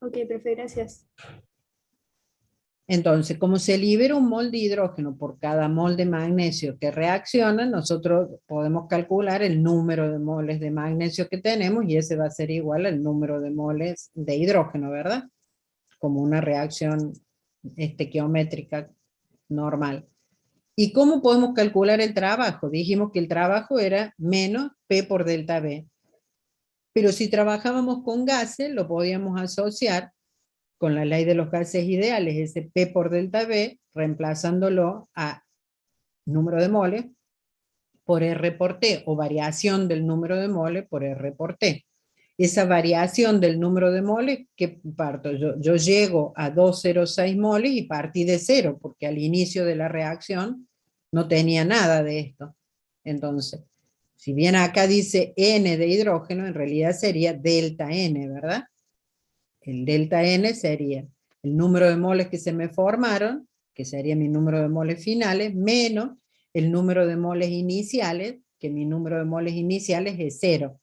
Ok, profe, gracias. Entonces, como se libera un mol de hidrógeno por cada mol de magnesio que reacciona, nosotros podemos calcular el número de moles de magnesio que tenemos y ese va a ser igual al número de moles de hidrógeno, ¿verdad? Como una reacción estequiométrica normal. ¿Y cómo podemos calcular el trabajo? Dijimos que el trabajo era menos P por delta B. Pero si trabajábamos con gases, lo podíamos asociar con la ley de los gases ideales, ese P por delta B, reemplazándolo a número de moles por R por T, o variación del número de moles por R por T. Esa variación del número de moles, ¿qué parto? Yo llego a 206 moles y partí de cero, porque al inicio de la reacción no tenía nada de esto. Entonces, si bien acá dice N de hidrógeno, en realidad sería delta N, ¿verdad? El delta N sería el número de moles que se me formaron, que sería mi número de moles finales, menos el número de moles iniciales, que mi número de moles iniciales es cero.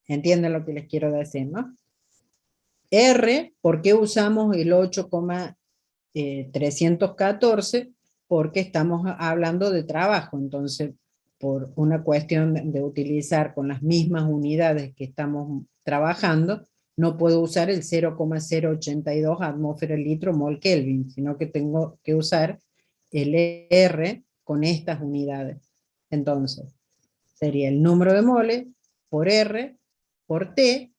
¿Entienden lo que les quiero decir, no? R, ¿por qué usamos el 8,314? Porque estamos hablando de trabajo, entonces por una cuestión de utilizar con las mismas unidades que estamos trabajando, no puedo usar el 0,082 atmósfera litro mol Kelvin, sino que tengo que usar el R con estas unidades. Entonces, sería el número de moles por R por T,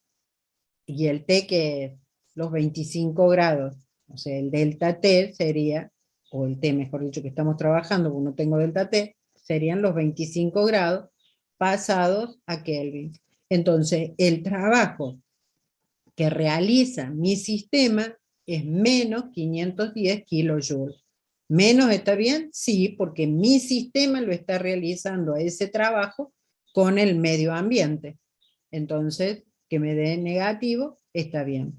y el T que es los 25 grados, o sea, el delta T sería, o el T mejor dicho que estamos trabajando, porque no tengo delta T, serían los 25 grados pasados a Kelvin. Entonces, el trabajo que realiza mi sistema es menos 510 kilojoules. ¿Menos está bien? Sí, porque mi sistema lo está realizando a ese trabajo con el medio ambiente. Entonces, que me dé negativo, está bien.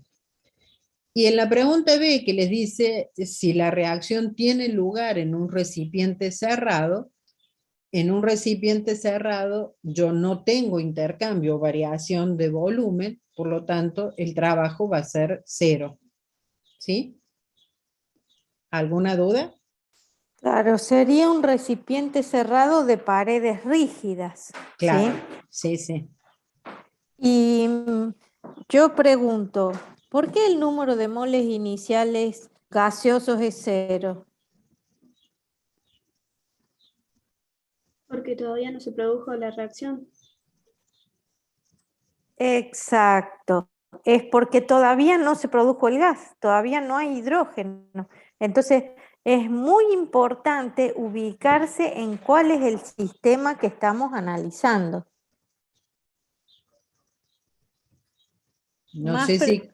Y en la pregunta B, que les dice si la reacción tiene lugar en un recipiente cerrado, en un recipiente cerrado yo no tengo intercambio o variación de volumen, por lo tanto el trabajo va a ser cero. ¿Sí? ¿Alguna duda? Claro, sería un recipiente cerrado de paredes rígidas, Claro, ¿sí? sí, sí. Y yo pregunto, ¿por qué el número de moles iniciales gaseosos es cero? Porque todavía no se produjo la reacción. Exacto, es porque todavía no se produjo el gas, todavía no hay hidrógeno. Entonces, es muy importante ubicarse en cuál es el sistema que estamos analizando. No Más sé pre-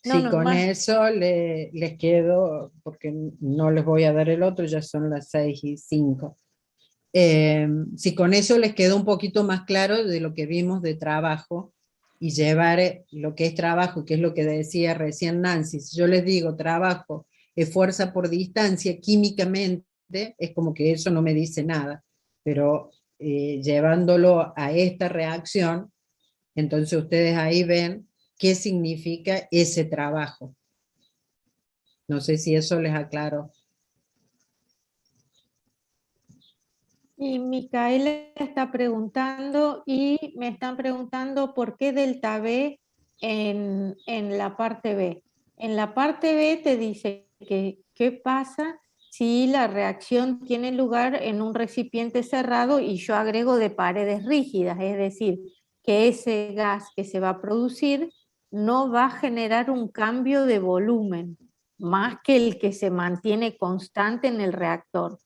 si no, con más. eso les quedo, porque no les voy a dar el otro, ya son las 6:05. Si con eso les quedó un poquito más claro de lo que vimos de trabajo y llevar lo que es trabajo, que es lo que decía recién Nancy. Si yo les digo trabajo es fuerza por distancia, químicamente es como que eso no me dice nada, pero llevándolo a esta reacción, entonces ustedes ahí ven qué significa ese trabajo. No sé si eso les aclaro. Y Micaela está preguntando y me están preguntando por qué delta B en la parte B. En la parte B te dice que qué pasa si la reacción tiene lugar en un recipiente cerrado y yo agrego de paredes rígidas, es decir, que ese gas que se va a producir no va a generar un cambio de volumen, más que el que se mantiene constante en el reactor.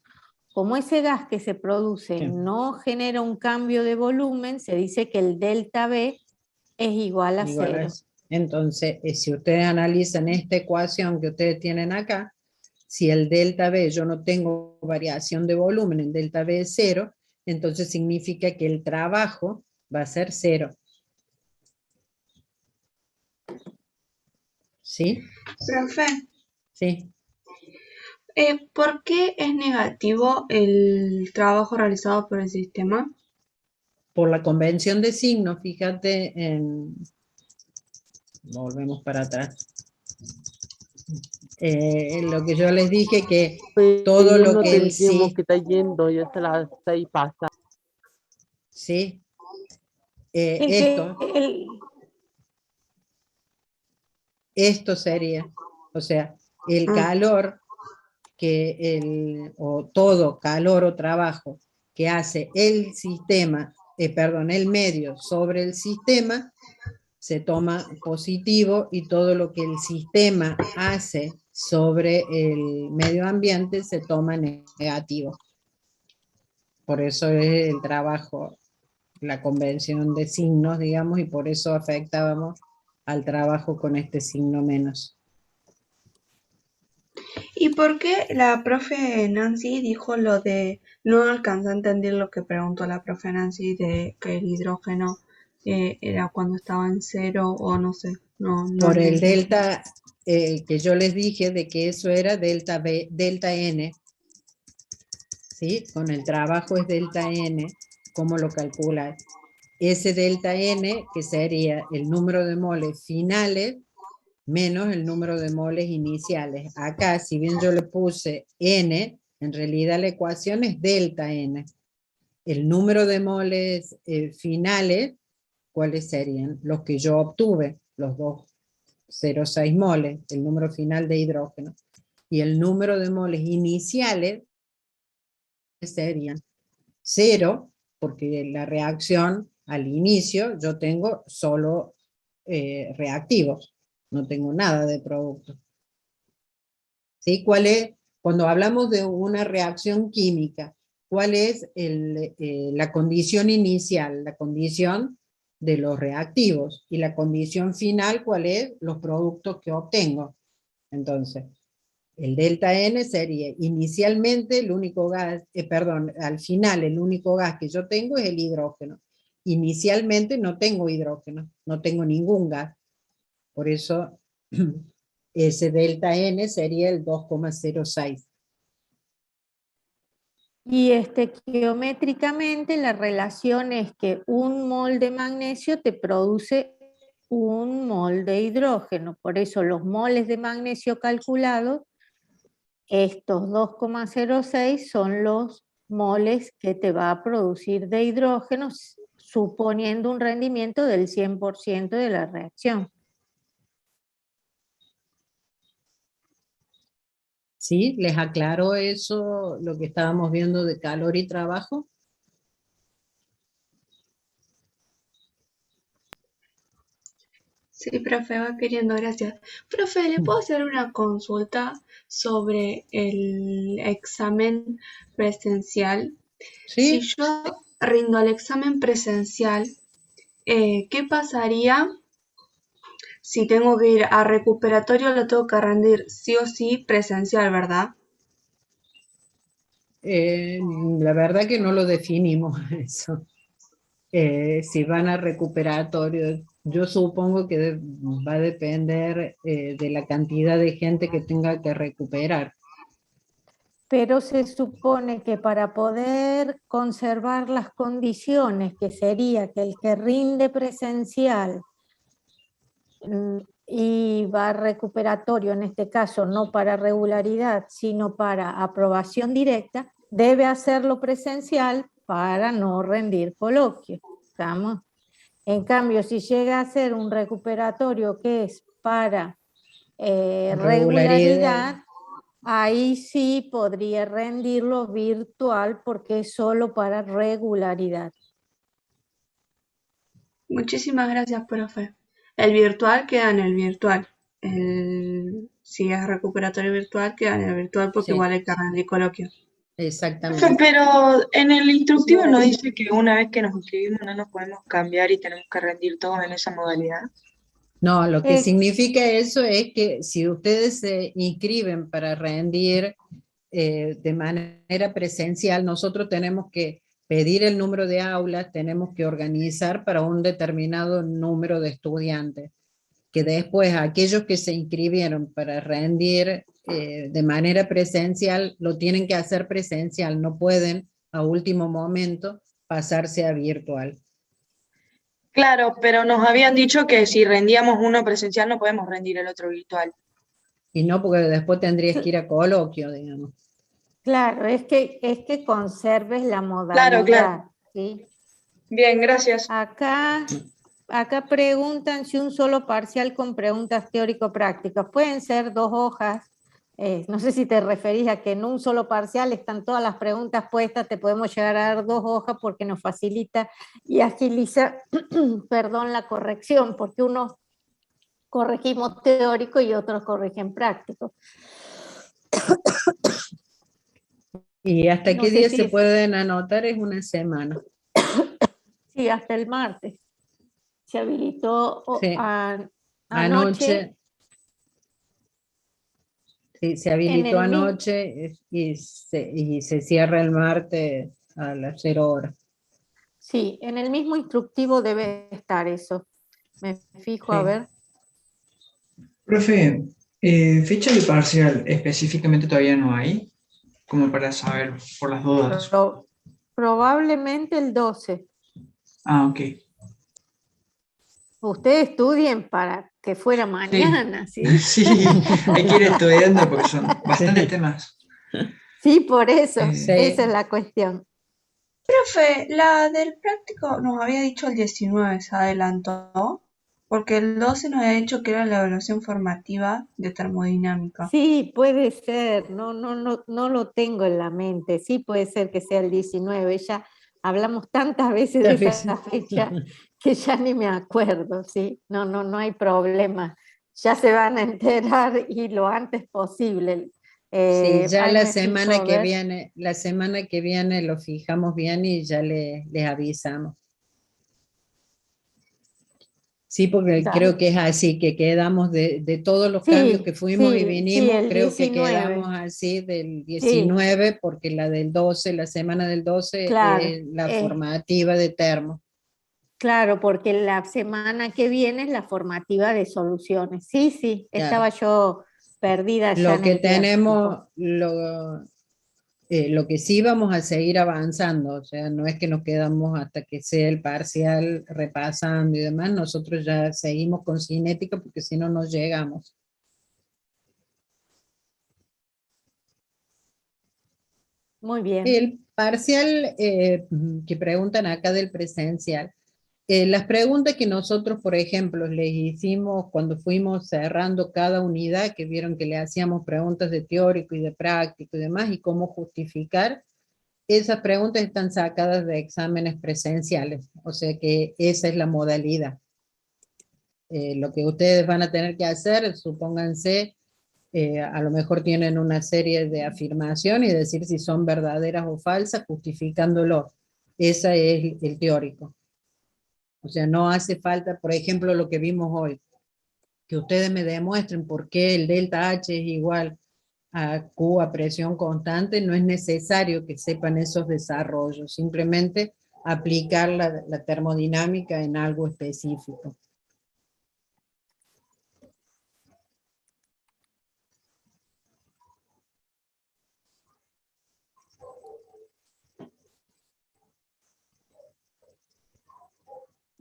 Como ese gas que se produce Sí. no genera un cambio de volumen, se dice que el delta B es igual a Igual cero. es. Entonces, si ustedes analizan esta ecuación que ustedes tienen acá, si el delta B, yo no tengo variación de volumen, el delta B es cero, entonces significa que el trabajo va a ser cero. ¿Sí? Profe, Sí. ¿por qué es negativo el trabajo realizado por el sistema? Por la convención de signos, fíjate en... Volvemos para atrás. Lo que yo les dije que todo Ya lo no que el tendríamos sí, que estar yendo, ya se las 6 pasa. ¿sí? El que, Esto, el, esto sería, o sea, el Ah, calor o todo calor o trabajo que hace el sistema, perdón, el medio sobre el sistema, se toma positivo y todo lo que el sistema hace sobre el medio ambiente se toma negativo. Por eso es el trabajo, la convención de signos, digamos, y por eso afectábamos al trabajo con este signo menos. ¿y por qué la profe Nancy dijo lo de, no alcanzó a entender lo que preguntó la profe Nancy de que el hidrógeno era cuando estaba en cero o no sé, no Por el entendí. delta que yo les dije de que eso era delta B, delta N, ¿sí? Con el trabajo es delta N, ¿cómo lo calcula? Ese delta N, que sería el número de moles finales menos el número de moles iniciales. Acá, si bien yo le puse N, en realidad la ecuación es delta N. El número de moles finales, ¿cuáles serían? Los que yo obtuve, los 2,06 moles, el número final de hidrógeno. Y el número de moles iniciales serían 0, porque la reacción al inicio yo tengo solo reactivos, no tengo nada de producto. ¿Sí? ¿Cuál es, cuando hablamos de una reacción química, cuál es la condición inicial? La condición de los reactivos. Y la condición final, ¿cuál es? Los productos que obtengo. Entonces, el delta N sería inicialmente el único gas, perdón, al final el único gas que yo tengo es el hidrógeno. Inicialmente no tengo hidrógeno, no tengo ningún gas. Por eso ese delta N sería el 2,06. y geométricamente la relación es que un mol de magnesio te produce un mol de hidrógeno. Por eso los moles de magnesio calculados, estos 2,06 son los moles que te va a producir de hidrógeno, suponiendo un rendimiento del 100% de la reacción. ¿Sí? ¿Les aclaró eso, lo que estábamos viendo de calor y trabajo? Sí, profe, va queriendo, gracias. Profe, ¿le puedo hacer una consulta sobre el examen presencial? Si ¿Sí? yo rindo el examen presencial, ¿qué pasaría si tengo que ir a recuperatorio? Lo tengo que rendir sí o sí presencial, ¿verdad? La verdad que no lo definimos eso. Si van a recuperatorio, Yo supongo que va a depender de la cantidad de gente que tenga que recuperar. Pero se supone que para poder conservar las condiciones, que sería que el que rinde presencial y va recuperatorio, en este caso no para regularidad, sino para aprobación directa, debe hacerlo presencial para no rendir coloquio. ¿Estamos? En cambio, si llega a ser un recuperatorio que es para regularidad, ahí sí podría rendirlo virtual porque es solo para regularidad. Muchísimas gracias, profe. El virtual queda en el virtual. Si es recuperatorio virtual, queda en el virtual porque Sí. igual hay que rendir coloquio. Exactamente. Pero en el instructivo nos dice que una vez que nos inscribimos no nos podemos cambiar y tenemos que rendir todos en esa modalidad. No, lo que significa eso es que si ustedes se inscriben para rendir de manera presencial, nosotros tenemos que pedir el número de aulas, tenemos que organizar para un determinado número de estudiantes, que después aquellos que se inscribieron para rendir de manera presencial, lo tienen que hacer presencial, no pueden a último momento pasarse a virtual. Claro, pero nos habían dicho que si rendíamos uno presencial no podemos rendir el otro virtual. Y no, porque después tendrías que ir a coloquio, digamos. Claro, es que conserves la modalidad. Claro, claro. ¿Sí? Bien, gracias. Acá preguntan si un solo parcial con preguntas teórico-prácticas. Pueden ser 2 hojas. No sé si te referís a que en un solo parcial están todas las preguntas puestas, te podemos llegar a dar 2 hojas porque nos facilita y agiliza, perdón, la corrección, porque unos corregimos teórico y otros corrigen práctico. ¿Y hasta No qué sé día si se es- pueden anotar? Es una semana. Sí, hasta el martes. Se habilitó Sí. anoche. Sí, se habilitó En el mismo- anoche y se cierra el martes a las 0 horas. Sí, en el mismo instructivo debe estar eso. Me fijo, a Sí. ver. Profe, fecha de parcial específicamente todavía no hay, como para saber por las dudas. Probablemente el 12. Ah, ok. Ustedes estudien para que fuera mañana, ¿sí? Sí, hay que ir estudiando porque son bastantes temas. Sí, por eso. Sí. Esa es la cuestión. Profe, la del práctico nos había dicho el 19, ¿se adelantó? Porque el 12 nos había dicho que era la evaluación formativa de termodinámica. Sí, puede ser. No lo tengo en la mente. Sí, puede ser que sea el 19. Ya hablamos tantas veces de esa fecha que ya ni me acuerdo, ¿sí? No hay problema. Ya se van a enterar y lo antes posible. Sí, ya ahí la me semana fijo, a que ver. viene lo fijamos bien y ya les avisamos. Sí, porque Dale. creo que es así, que quedamos de todos los cambios que fuimos y sí, vinimos, el creo que 19. quedamos así del 19, porque la del 12, la semana del 12 Claro, es la formativa de termo. claro, porque la semana que viene es la formativa de soluciones. Sí, Claro. estaba yo perdida ya Lo en que el tiempo. tenemos, lo que sí vamos a seguir avanzando, o sea, no es que nos quedamos hasta que sea el parcial repasando y demás, nosotros ya seguimos con cinética porque si no nos llegamos. Muy bien. El parcial que preguntan acá del presencial, las preguntas que nosotros, por ejemplo, les hicimos cuando fuimos cerrando cada unidad, que vieron que le hacíamos preguntas de teórico y de práctico y demás, y cómo justificar, esas preguntas están sacadas de exámenes presenciales, o sea que esa es la modalidad. Lo que ustedes van a tener que hacer, supónganse, a lo mejor tienen una serie de afirmaciones y decir si son verdaderas o falsas, justificándolo. Ese es el teórico. O sea, no hace falta, por ejemplo, lo que vimos hoy, que ustedes me demuestren por qué el delta H es igual a Q a presión constante. No es necesario que sepan esos desarrollos, simplemente aplicar la termodinámica en algo específico.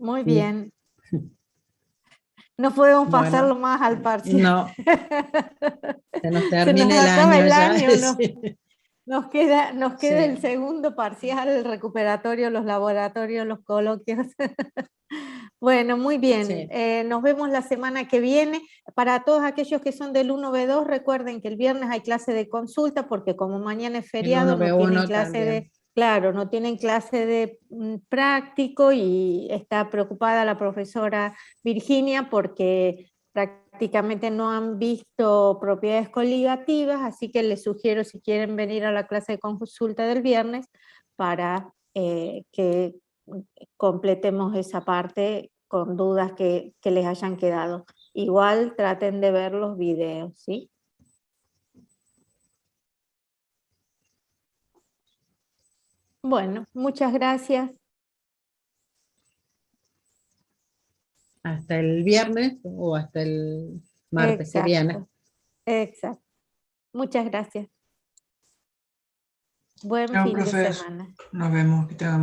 Muy Sí. bien. No podemos Bueno, pasarlo más al parcial. no, se nos Se termina nos el acaba año el ya. año, ¿no? Sí. Nos queda Sí. el segundo parcial, el recuperatorio, los laboratorios, los coloquios. Bueno, muy bien. Sí. Nos vemos la semana que viene. Para todos aquellos que son del 1B2, recuerden que el viernes hay clase de consulta, porque como mañana es feriado, no 1B1 tienen clase también. claro, no tienen clase de práctico, y está preocupada la profesora Virginia porque prácticamente no han visto propiedades coligativas, así que les sugiero, si quieren venir a la clase de consulta del viernes, para que completemos esa parte con dudas que les hayan quedado. Igual traten de ver los videos, ¿sí? Bueno, muchas gracias. Hasta el viernes o hasta el martes que viene. Exacto, exacto. Muchas gracias. Buen Chao, fin de profes. semana. Nos vemos. Que tengan